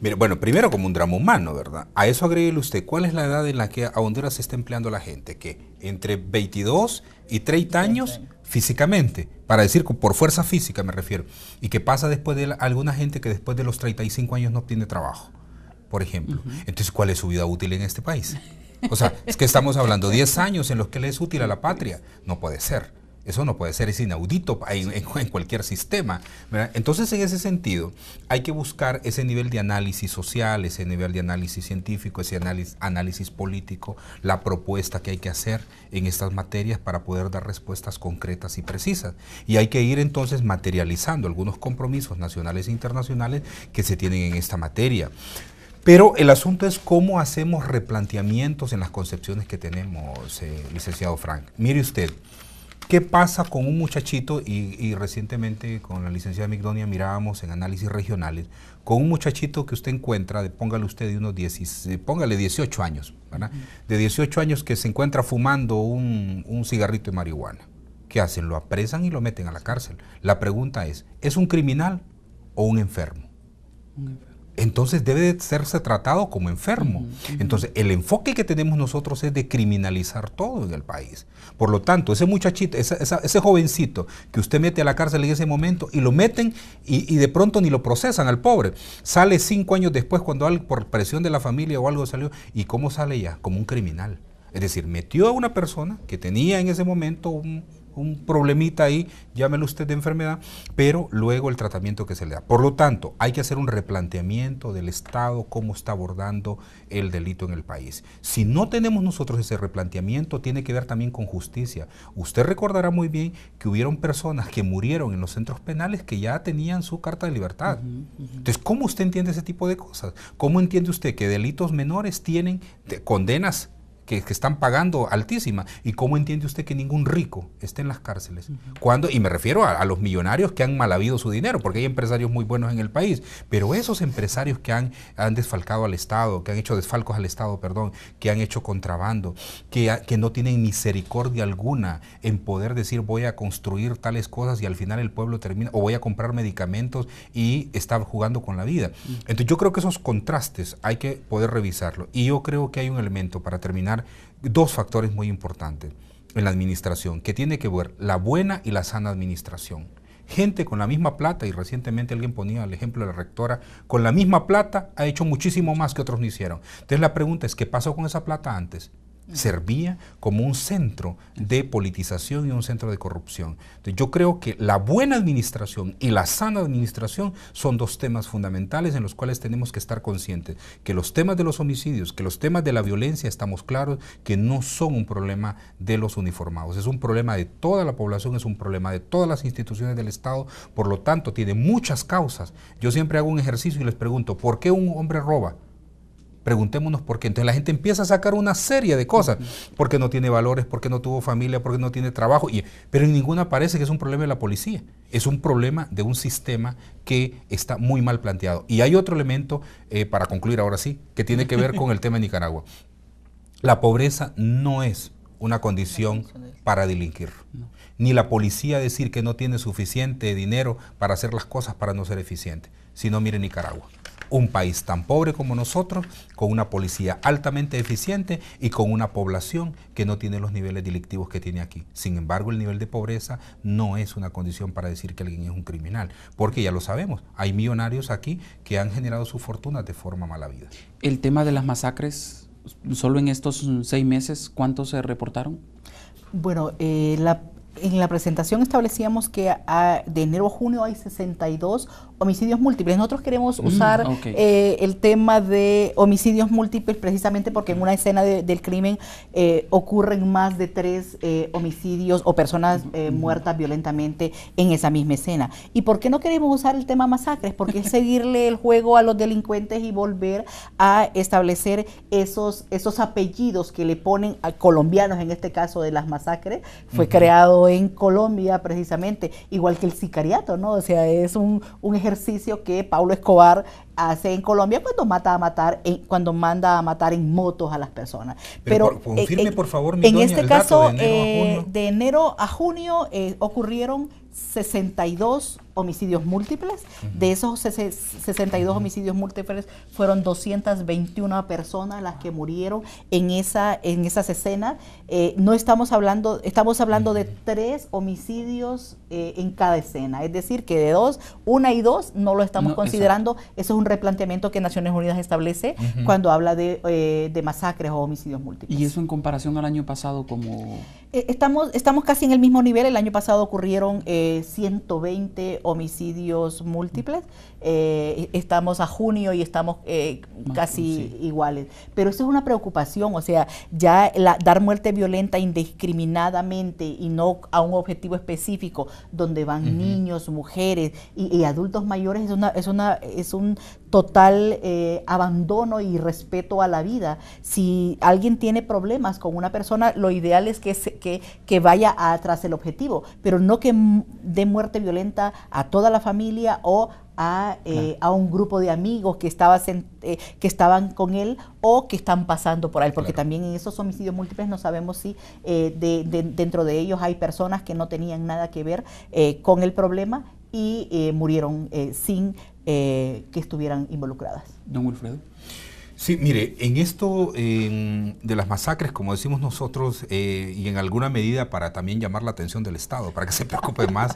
Speaker 7: Mire, bueno, primero como un drama humano, ¿verdad? A eso agréguele usted, ¿cuál es la edad en la que a Honduras se está empleando la gente? Que entre 22 y 30 años físicamente, para decir por fuerza física me refiero, y que pasa después de alguna gente que después de los 35 años no obtiene trabajo, por ejemplo. Entonces, ¿cuál es su vida útil en este país? O sea, es que estamos hablando 10 años en los que le es útil a la patria. No puede ser. Eso no puede ser, es inaudito en cualquier sistema, ¿verdad? Entonces, en ese sentido, hay que buscar ese nivel de análisis social, ese nivel de análisis científico, ese análisis político, la propuesta que hay que hacer en estas materias para poder dar respuestas concretas y precisas. Y hay que ir entonces materializando algunos compromisos nacionales e internacionales que se tienen en esta materia. Pero el asunto es cómo hacemos replanteamientos en las concepciones que tenemos, licenciado Frank. Mire usted, ¿qué pasa con un muchachito? Y recientemente con la licenciada Migdonia mirábamos en análisis regionales, con un muchachito que usted encuentra, póngale usted de unos 18 años, ¿verdad? De 18 años que se encuentra fumando un cigarrito de marihuana. ¿Qué hacen? Lo apresan y lo meten a la cárcel. La pregunta ¿es un criminal o un enfermo? Entonces debe de serse tratado como enfermo. Entonces el enfoque que tenemos nosotros es de criminalizar todo en el país. Por lo tanto, ese muchachito, ese jovencito que usted mete a la cárcel en ese momento y lo meten y de pronto ni lo procesan al pobre, sale 5 años después cuando por presión de la familia o algo salió, ¿y cómo sale ya? Como un criminal. Es decir, metió a una persona que tenía en ese momento un problemita ahí, llámelo usted de enfermedad, pero luego el tratamiento que se le da. Por lo tanto, hay que hacer un replanteamiento del Estado, cómo está abordando el delito en el país. Si no tenemos nosotros ese replanteamiento, tiene que ver también con justicia. Usted recordará muy bien que hubieron personas que murieron en los centros penales que ya tenían su carta de libertad. Entonces, ¿cómo usted entiende ese tipo de cosas? ¿Cómo entiende usted que delitos menores tienen condenas que están pagando altísima? ¿Y cómo entiende usted que ningún rico esté en las cárceles? Y me refiero a los millonarios que han mal habido su dinero, porque hay empresarios muy buenos en el país, pero esos empresarios que han desfalcado al Estado, que han hecho desfalcos al Estado, perdón, que han hecho contrabando, que no tienen misericordia alguna en poder decir voy a construir tales cosas y al final el pueblo termina, o voy a comprar medicamentos y está jugando con la vida. Entonces yo creo que esos contrastes hay que poder revisarlo, y yo creo que hay un elemento para terminar, dos factores muy importantes en la administración, que tiene que ver la buena y la sana administración. Gente con la misma plata, y recientemente alguien ponía el ejemplo de la rectora, con la misma plata ha hecho muchísimo más que otros no hicieron. Entonces la pregunta es, ¿qué pasó con esa plata antes? servía como un centro de politización y un centro de corrupción. Entonces, yo creo que la buena administración y la sana administración son dos temas fundamentales en los cuales tenemos que estar conscientes, que los temas de los homicidios, que los temas de la violencia, estamos claros que no son un problema de los uniformados, es un problema de toda la población, es un problema de todas las instituciones del Estado, por lo tanto tiene muchas causas. Yo siempre hago un ejercicio y les pregunto, ¿por qué un hombre roba? Preguntémonos por qué. Entonces la gente empieza a sacar una serie de cosas, porque no tiene valores, porque no tuvo familia, porque no tiene trabajo, pero en ninguna parece que es un problema de la policía, es un problema de un sistema que está muy mal planteado. Y hay otro elemento, para concluir ahora sí, que tiene que ver con el tema de Nicaragua. La pobreza no es una condición para delinquir, ni la policía decir que no tiene suficiente dinero para hacer las cosas para no ser eficiente. Si no, mire Nicaragua. Un país tan pobre como nosotros, con una policía altamente eficiente y con una población que no tiene los niveles delictivos que tiene aquí. Sin embargo, el nivel de pobreza no es una condición para decir que alguien es un criminal, porque ya lo sabemos, hay millonarios aquí que han generado su fortuna de forma mala vida.
Speaker 1: El tema de las masacres, solo en estos 6 meses, ¿cuántos se reportaron?
Speaker 6: Bueno, en la presentación establecíamos que de enero a junio hay 62 homicidios múltiples. Nosotros queremos usar el tema de homicidios múltiples precisamente porque en una escena del crimen ocurren más de 3 homicidios o personas muertas violentamente en esa misma escena. ¿Y por qué no queremos usar el tema masacres? Porque es seguirle el juego a los delincuentes y volver a establecer esos apellidos que le ponen a colombianos, en este caso de las masacres. Fue creado en Colombia precisamente, igual que el sicariato, ¿no? O sea, es un ejercicio que Pablo Escobar hace en Colombia cuando manda a matar en motos a las personas. Pero
Speaker 7: confirme, por favor,
Speaker 6: en este caso, de enero a junio ocurrieron 62 homicidios múltiples. De esos 62 homicidios múltiples fueron 221 personas las que murieron en esas escenas. No estamos hablando de 3 homicidios en cada escena, es decir, que de 2, 1 y 2 no lo estamos considerando. Eso es un replanteamiento que Naciones Unidas establece cuando habla de masacres o homicidios múltiples.
Speaker 1: ¿Y eso en comparación al año pasado como...?
Speaker 6: Estamos casi en el mismo nivel. El año pasado ocurrieron 120 homicidios múltiples. Estamos a junio y estamos casi iguales. Pero eso es una preocupación, o sea, ya dar muerte violenta indiscriminadamente y no a un objetivo específico, donde van niños, mujeres y adultos mayores, es un total abandono y respeto a la vida. Si alguien tiene problemas con una persona, lo ideal es que vaya tras el objetivo, pero no que dé muerte violenta a toda la familia o a un grupo de amigos que estaban con él o que están pasando por él, porque también en esos homicidios múltiples no sabemos si dentro de ellos hay personas que no tenían nada que ver con el problema y murieron sin que estuvieran involucradas.
Speaker 1: Don Wilfredo.
Speaker 7: Sí, mire, en esto de las masacres, como decimos nosotros, y en alguna medida para también llamar la atención del Estado, para que se preocupe más,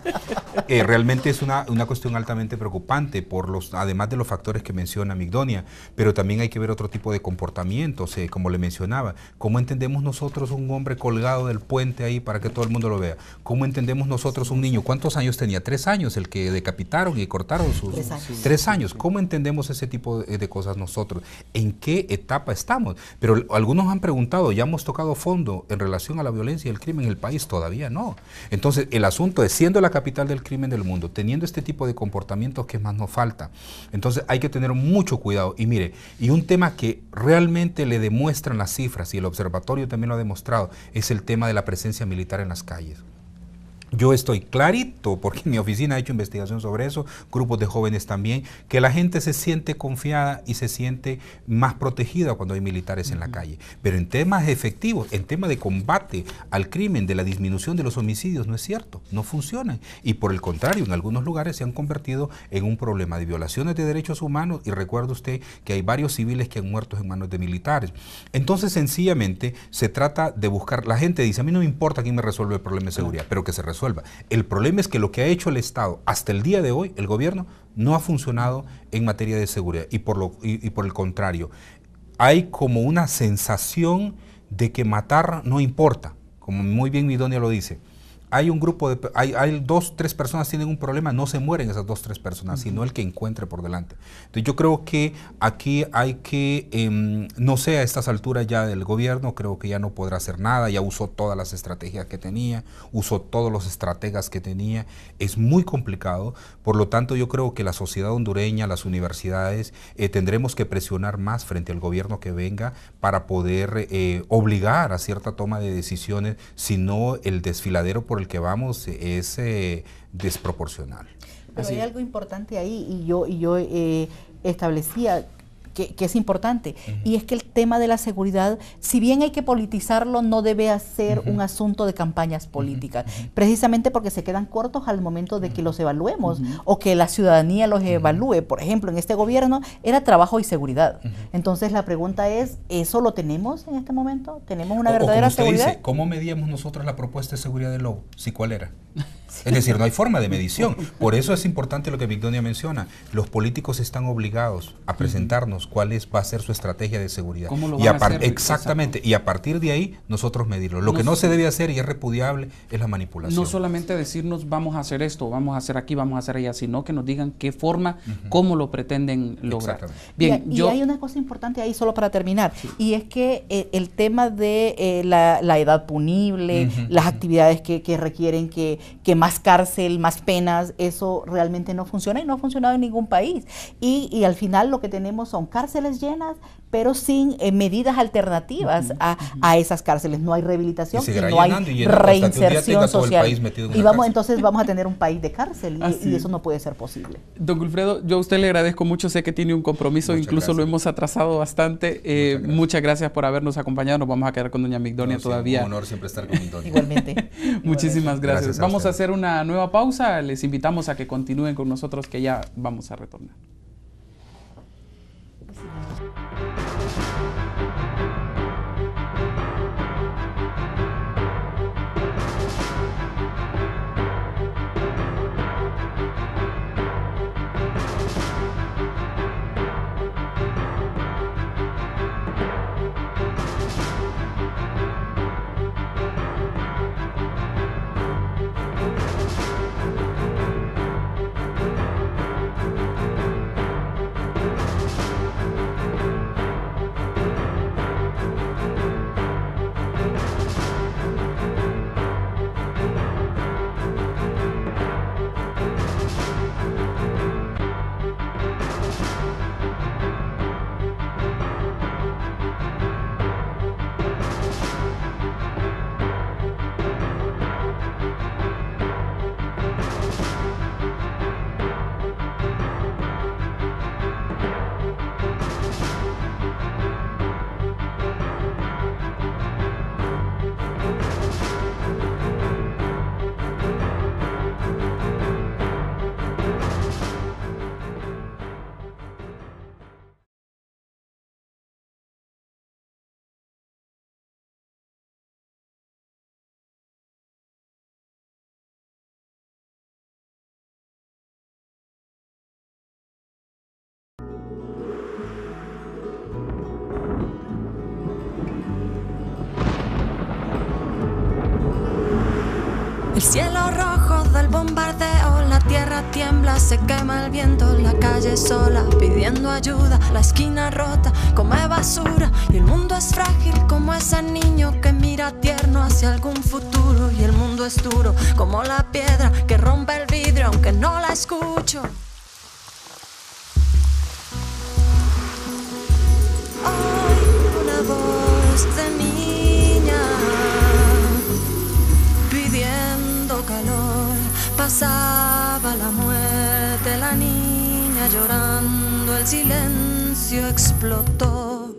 Speaker 7: realmente es una cuestión altamente preocupante, además de los factores que menciona Migdonia, pero también hay que ver otro tipo de comportamientos, como le mencionaba. ¿Cómo entendemos nosotros un hombre colgado del puente ahí para que todo el mundo lo vea? ¿Cómo entendemos nosotros un niño? ¿Cuántos años tenía? 3 años, el que decapitaron y cortaron sus 3 años. ¿Cómo entendemos ese tipo de cosas nosotros? ¿En qué etapa estamos? Pero algunos han preguntado, ¿ya hemos tocado fondo en relación a la violencia y el crimen en el país? Todavía no. Entonces, el asunto es, siendo la capital del crimen del mundo, teniendo este tipo de comportamientos, que más nos falta. Entonces, hay que tener mucho cuidado. Y mire, y un tema que realmente le demuestran las cifras, y el observatorio también lo ha demostrado, es el tema de la presencia militar en las calles. Yo estoy clarito, porque mi oficina ha hecho investigación sobre eso, grupos de jóvenes también, que la gente se siente confiada y se siente más protegida cuando hay militares en la calle. Pero en temas efectivos, en temas de combate al crimen, de la disminución de los homicidios, no es cierto, no funcionan. Y por el contrario, en algunos lugares se han convertido en un problema de violaciones de derechos humanos, y recuerde usted que hay varios civiles que han muerto en manos de militares. Entonces, sencillamente, se trata de buscar, la gente dice, a mí no me importa quién me resuelve el problema de seguridad, pero que se resuelva. El problema es que lo que ha hecho el Estado hasta el día de hoy, el gobierno, no ha funcionado en materia de seguridad, y por el contrario, hay como una sensación de que matar no importa, como muy bien Midonia lo dice. Hay un grupo de, hay 2, 3 personas tienen un problema, no se mueren esas 2, 3 personas, sino el que encuentre por delante. Entonces yo creo que aquí hay que, no sé, a estas alturas ya del gobierno, creo que ya no podrá hacer nada, ya usó todas las estrategias que tenía, usó todos los estrategas que tenía, es muy complicado, por lo tanto yo creo que la sociedad hondureña, las universidades, tendremos que presionar más frente al gobierno que venga para poder obligar a cierta toma de decisiones, si no el desfiladero por el que vamos es desproporcional.
Speaker 6: Pero hay algo importante ahí y yo establecía que es importante, y es que el tema de la seguridad, si bien hay que politizarlo, no debe ser un asunto de campañas políticas, precisamente porque se quedan cortos al momento de que los evaluemos o que la ciudadanía los evalúe. Por ejemplo, en este gobierno era trabajo y seguridad. Entonces la pregunta es, ¿eso lo tenemos en este momento? ¿Tenemos una verdadera seguridad?
Speaker 7: Dice, ¿cómo medíamos nosotros la propuesta de seguridad del Lobo? ¿Sí, cuál era? Es decir, no hay forma de medición. Por eso es importante lo que Midonia menciona. Los políticos están obligados a presentarnos cuál va a ser su estrategia de seguridad.
Speaker 1: ¿Cómo lo van a hacer?
Speaker 7: Exactamente. Y a partir de ahí, nosotros medirlo. Lo que no se debe hacer y es repudiable es la manipulación.
Speaker 1: No solamente decirnos vamos a hacer esto, vamos a hacer aquí, vamos a hacer allá, sino que nos digan qué forma, cómo lo pretenden lograr.
Speaker 6: Bien, y hay una cosa importante ahí solo para terminar, y es que el tema de la edad punible, las actividades que requieren que más cárcel, más penas, eso realmente no funciona y no ha funcionado en ningún país. Y al final lo que tenemos son cárceles llenas, pero sin medidas alternativas a esas cárceles. No hay rehabilitación y no hay reinserción social. Entonces vamos a tener un país de cárcel y eso no puede ser posible.
Speaker 1: Don Wilfredo, yo a usted le agradezco mucho, sé que tiene un compromiso, incluso lo hemos atrasado bastante. Muchas gracias por habernos acompañado. Nos vamos a quedar con doña Midonia todavía.
Speaker 7: Un honor siempre estar con Midonia.
Speaker 6: Igualmente.
Speaker 1: Muchísimas gracias. Vamos a hacer una nueva pausa. Les invitamos a que continúen con nosotros, que ya vamos a retornar.
Speaker 2: El cielo rojo del bombardeo, la tierra tiembla, se quema el viento, la calle sola pidiendo ayuda, la esquina rota come basura y el mundo es frágil como ese niño que mira tierno hacia algún futuro, y el mundo es duro como la piedra que rompe el vidrio aunque no la escucho. Hoy una voz de niña pidiendo calor, pasaba la muerte, la niña llorando, el silencio explotó.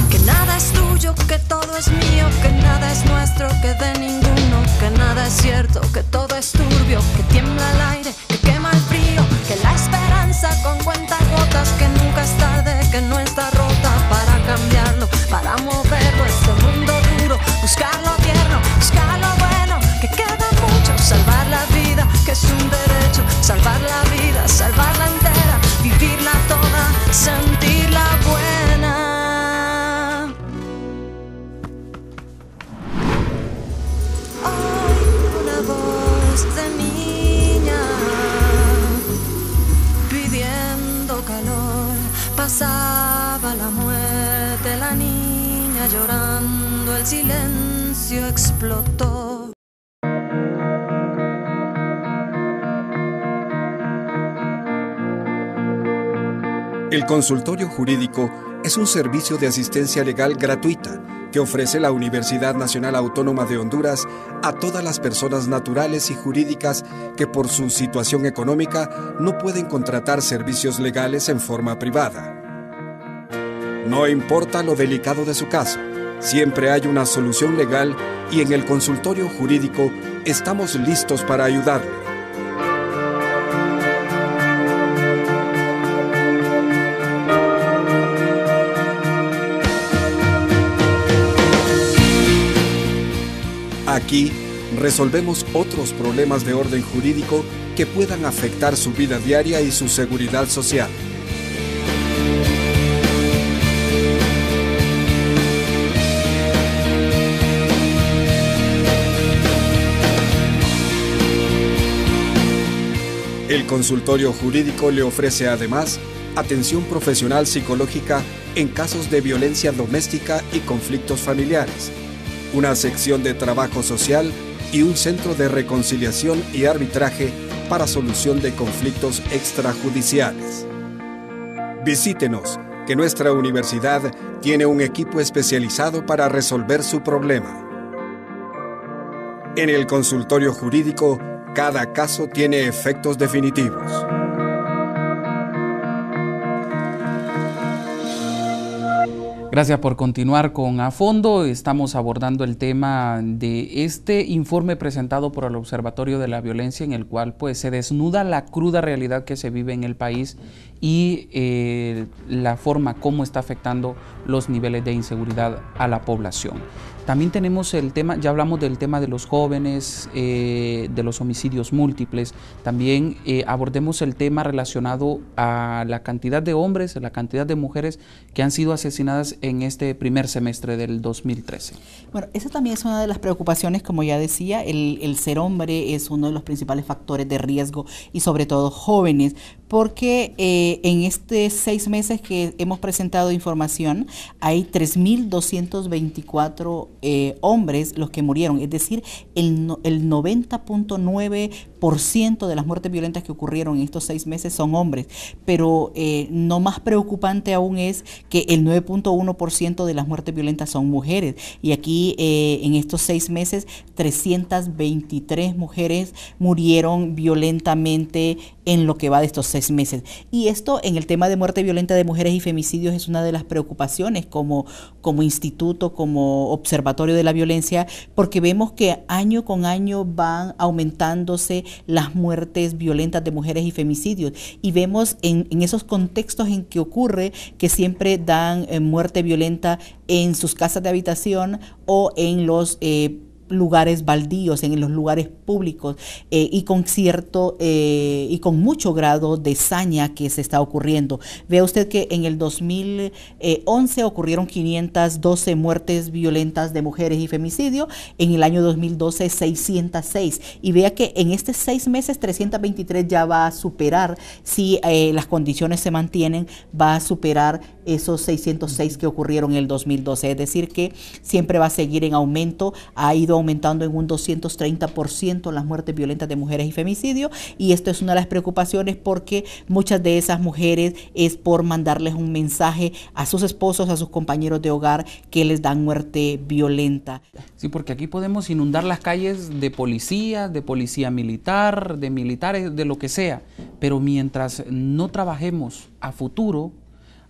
Speaker 2: Que nada es tuyo, que todo es mío, que nada es nuestro, que de ninguno, que nada es cierto, que todo es turbio, que tiembla el aire, que quema el frío, que la esperanza con cuentagotas, que nunca es tarde, que no está rota, para cambiarlo, para moverlo, este mundo duro, buscar lo tierno, buscar lo bueno, que queda mucho, salvar la vida, que es un derecho, salvar la vida, salvarla entera, vivirla toda, sentirla buena. abrazaba la muerte, la niña llorando, el silencio explotó.
Speaker 3: El consultorio jurídico es un servicio de asistencia legal gratuita que ofrece la Universidad Nacional Autónoma de Honduras a todas las personas naturales y jurídicas que por su situación económica no pueden contratar servicios legales en forma privada. No importa lo delicado de su caso, siempre hay una solución legal y en el consultorio jurídico estamos listos para ayudarle. Aquí resolvemos otros problemas de orden jurídico que puedan afectar su vida diaria y su seguridad social. El consultorio jurídico le ofrece además atención profesional psicológica en casos de violencia doméstica y conflictos familiares, una sección de trabajo social y un centro de reconciliación y arbitraje para solución de conflictos extrajudiciales. Visítenos, que nuestra universidad tiene un equipo especializado para resolver su problema. En el consultorio jurídico, cada caso tiene efectos definitivos.
Speaker 1: Gracias por continuar con A Fondo. Estamos abordando el tema de este informe presentado por el Observatorio de la Violencia, en el cual pues se desnuda la cruda realidad que se vive en el país y la forma como está afectando los niveles de inseguridad a la población. También tenemos el tema, ya hablamos del tema de los jóvenes, de los homicidios múltiples. También abordemos el tema relacionado a la cantidad de hombres, la cantidad de mujeres que han sido asesinadas en este primer semestre del 2013.
Speaker 6: Bueno, esa también es una de las preocupaciones, como ya decía, el ser hombre es uno de los principales factores de riesgo y sobre todo jóvenes, porque en estos 6 meses que hemos presentado información, hay 3.224 hombres los que murieron, es decir, el 90.9% de las muertes violentas que ocurrieron en estos 6 meses son hombres, pero no más preocupante aún es que el 9.1% de las muertes violentas son mujeres, y aquí en estos 6 meses 323 mujeres murieron violentamente en lo que va de estos 6 meses. Y esto en el tema de muerte violenta de mujeres y femicidios es una de las preocupaciones como instituto, como observatorio de la violencia, porque vemos que año con año van aumentándose las muertes violentas de mujeres y femicidios, y vemos en esos contextos en que ocurre que siempre dan muerte violenta en sus casas de habitación o en los lugares baldíos, en los lugares públicos, y con mucho grado de saña que se está ocurriendo. Vea usted que en el 2011 ocurrieron 512 muertes violentas de mujeres y femicidio, en el año 2012 606, y vea que en estos 6 meses 323 ya va a superar, si las condiciones se mantienen, va a superar esos 606 que ocurrieron en el 2012, es decir que siempre va a seguir en aumento, ha ido aumentando en un 230% las muertes violentas de mujeres y femicidio, y esto es una de las preocupaciones porque muchas de esas mujeres es por mandarles un mensaje a sus esposos, a sus compañeros de hogar, que les dan muerte violenta.
Speaker 1: Sí, porque aquí podemos inundar las calles de policía militar, de militares, de lo que sea, pero mientras no trabajemos a futuro,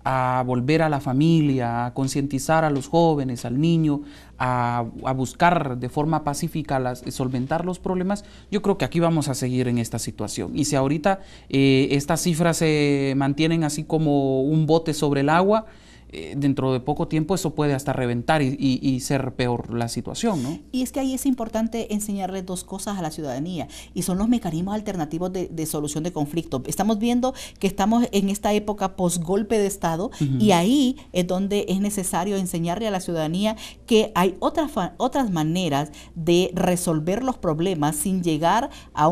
Speaker 1: a volver a la familia, a concientizar a los jóvenes, al niño, a buscar de forma pacífica solventar los problemas, yo creo que aquí vamos a seguir en esta situación. Y si ahorita estas cifras se mantienen así como un bote sobre el agua, dentro de poco tiempo eso puede hasta reventar y ser peor la situación, ¿no?
Speaker 6: Y es que ahí es importante enseñarle dos cosas a la ciudadanía, y son los mecanismos alternativos de solución de conflictos. Estamos viendo que estamos en esta época post-golpe de Estado, y ahí es donde es necesario enseñarle a la ciudadanía que hay otras maneras de resolver los problemas sin llegar a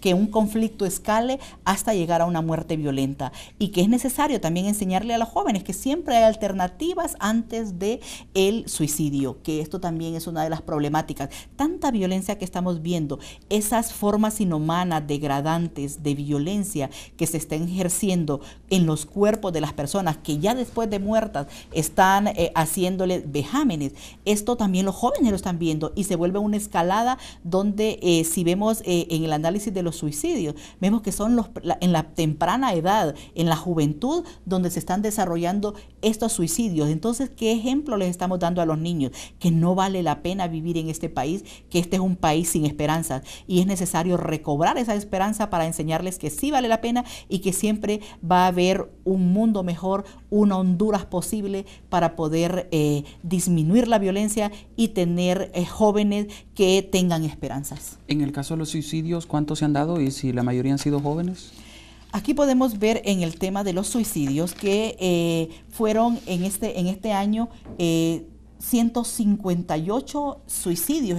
Speaker 6: que un conflicto escale hasta llegar a una muerte violenta, y que es necesario también enseñarle a los jóvenes que siempre hay alternativas antes de el suicidio, que esto también es una de las problemáticas. Tanta violencia que estamos viendo, esas formas inhumanas, degradantes de violencia que se están ejerciendo en los cuerpos de las personas que ya después de muertas están haciéndole vejámenes. Esto también los jóvenes lo están viendo y se vuelve una escalada donde si vemos en el análisis de los suicidios, vemos que son en la temprana edad, en la juventud, donde se están desarrollando estos suicidios. Entonces, ¿qué ejemplo les estamos dando a los niños? Que no vale la pena vivir en este país, que este es un país sin esperanzas, y es necesario recobrar esa esperanza para enseñarles que sí vale la pena y que siempre va a haber un mundo mejor, una Honduras posible para poder disminuir la violencia y tener jóvenes que tengan esperanzas.
Speaker 1: En el caso de los suicidios, ¿cuántos se han dado y si la mayoría han sido jóvenes?
Speaker 6: Aquí podemos ver en el tema de los suicidios que fueron en este año 158 suicidios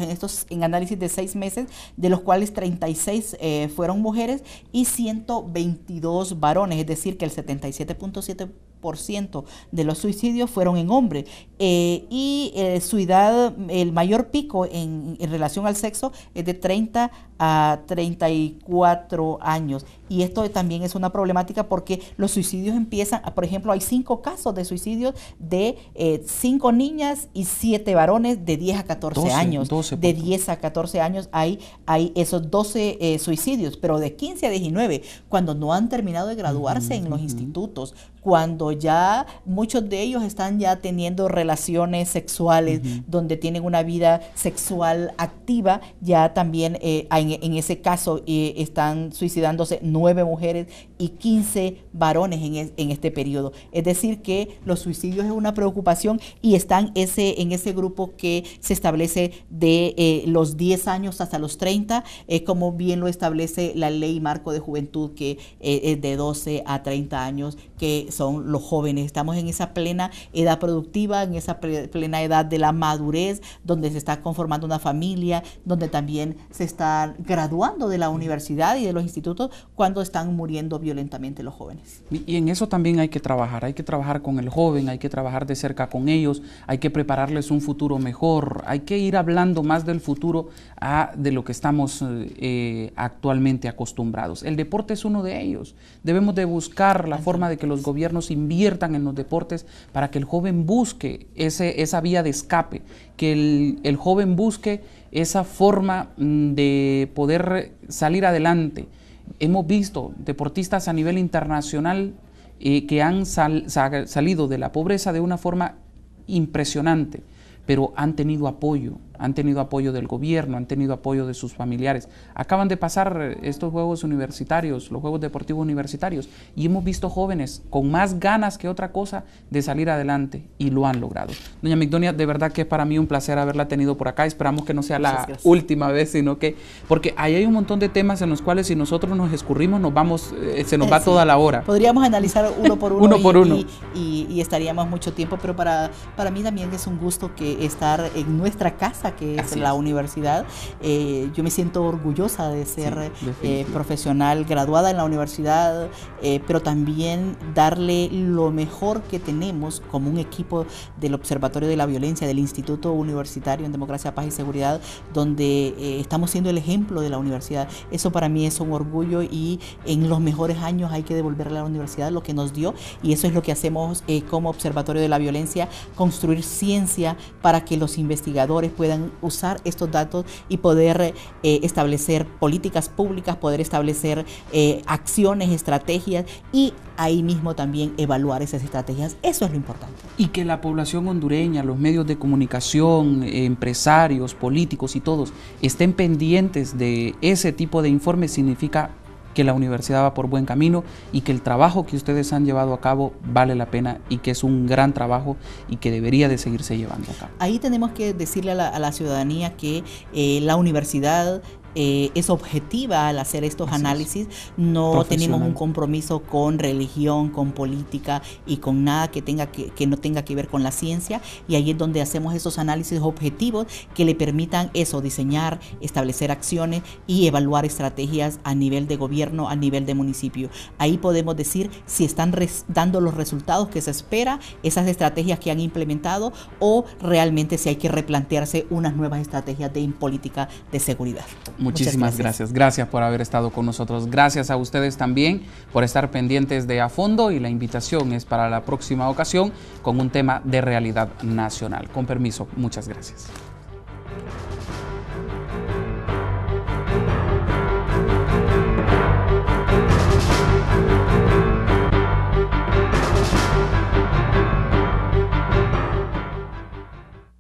Speaker 6: en análisis de 6 meses, de los cuales 36 fueron mujeres y 122 varones, es decir que el 77.7% de los suicidios fueron en hombres. Su edad, el mayor pico en relación al sexo es de 30 a 34 años. Y esto también es una problemática porque los suicidios empiezan, por ejemplo, hay 5 casos de suicidios de 5 niñas y 7 varones de 10 a 14 años. De 10 a 14 años hay esos 12 suicidios, pero de 15 a 19, cuando no han terminado de graduarse en los institutos, cuando ya muchos de ellos están ya teniendo relaciones sexuales, donde tienen una vida sexual activa, ya también en ese caso están suicidándose 9 mujeres y 15 varones en este periodo. Es decir que los suicidios es una preocupación y están en ese grupo que se establece de los 10 años hasta los 30, como bien lo establece la Ley Marco de Juventud, que es de 12 a 30 años, que son los jóvenes. Estamos en esa plena edad productiva, en esa plena edad de la madurez, donde se está conformando una familia, donde también se están graduando de la universidad y de los institutos, cuando están muriendo violentamente los jóvenes.
Speaker 1: Y en eso también hay que trabajar con el joven, hay que trabajar de cerca con ellos, hay que prepararles un futuro mejor, hay que ir hablando más del futuro de lo que estamos actualmente acostumbrados. El deporte es uno de ellos. Debemos de buscar la forma de que los gobiernos inviertan en los deportes para que el joven busque esa vía de escape, que el joven busque esa forma de poder salir adelante. Hemos visto deportistas a nivel internacional que han salido de la pobreza de una forma impresionante, pero han tenido apoyo del gobierno, han tenido apoyo de sus familiares. Acaban de pasar estos Juegos Universitarios, los Juegos Deportivos Universitarios, y hemos visto jóvenes con más ganas que otra cosa de salir adelante, y lo han logrado. Doña Migdonia, de verdad que es para mí un placer haberla tenido por acá. Esperamos que no sea la última vez, sino que, porque ahí hay un montón de temas en los cuales si nosotros nos escurrimos se nos va toda la hora.
Speaker 6: Podríamos analizar uno por uno, y estaríamos mucho tiempo, pero para mí también es un gusto que estar en nuestra casa, que es la universidad. Yo me siento orgullosa de ser profesional graduada en la universidad, pero también darle lo mejor que tenemos como un equipo del Observatorio de la Violencia, del Instituto Universitario en Democracia, Paz y Seguridad, donde estamos siendo el ejemplo de la universidad. Eso para mí es un orgullo, y en los mejores años hay que devolverle a la universidad lo que nos dio, y eso es lo que hacemos como Observatorio de la Violencia: construir ciencia para que los investigadores puedan usar estos datos y poder establecer políticas públicas, poder establecer acciones, estrategias, y ahí mismo también evaluar esas estrategias. Eso es lo importante.
Speaker 1: Y que la población hondureña, los medios de comunicación, empresarios, políticos y todos estén pendientes de ese tipo de informes significa que la universidad va por buen camino y que el trabajo que ustedes han llevado a cabo vale la pena y que es un gran trabajo y que debería de seguirse llevando a cabo.
Speaker 6: Ahí tenemos que decirle a la ciudadanía que la universidad es objetiva al hacer estos análisis, no tenemos un compromiso con religión, con política y con nada que no tenga que ver con la ciencia, y ahí es donde hacemos esos análisis objetivos que le permitan eso, diseñar, establecer acciones y evaluar estrategias a nivel de gobierno, a nivel de municipio. Ahí podemos decir si están dando los resultados que se espera, esas estrategias que han implementado, o realmente si hay que replantearse unas nuevas estrategias de política de seguridad.
Speaker 1: Muchísimas gracias. Gracias por haber estado con nosotros. Gracias a ustedes también por estar pendientes de A Fondo, y la invitación es para la próxima ocasión con un tema de realidad nacional. Con permiso, muchas gracias.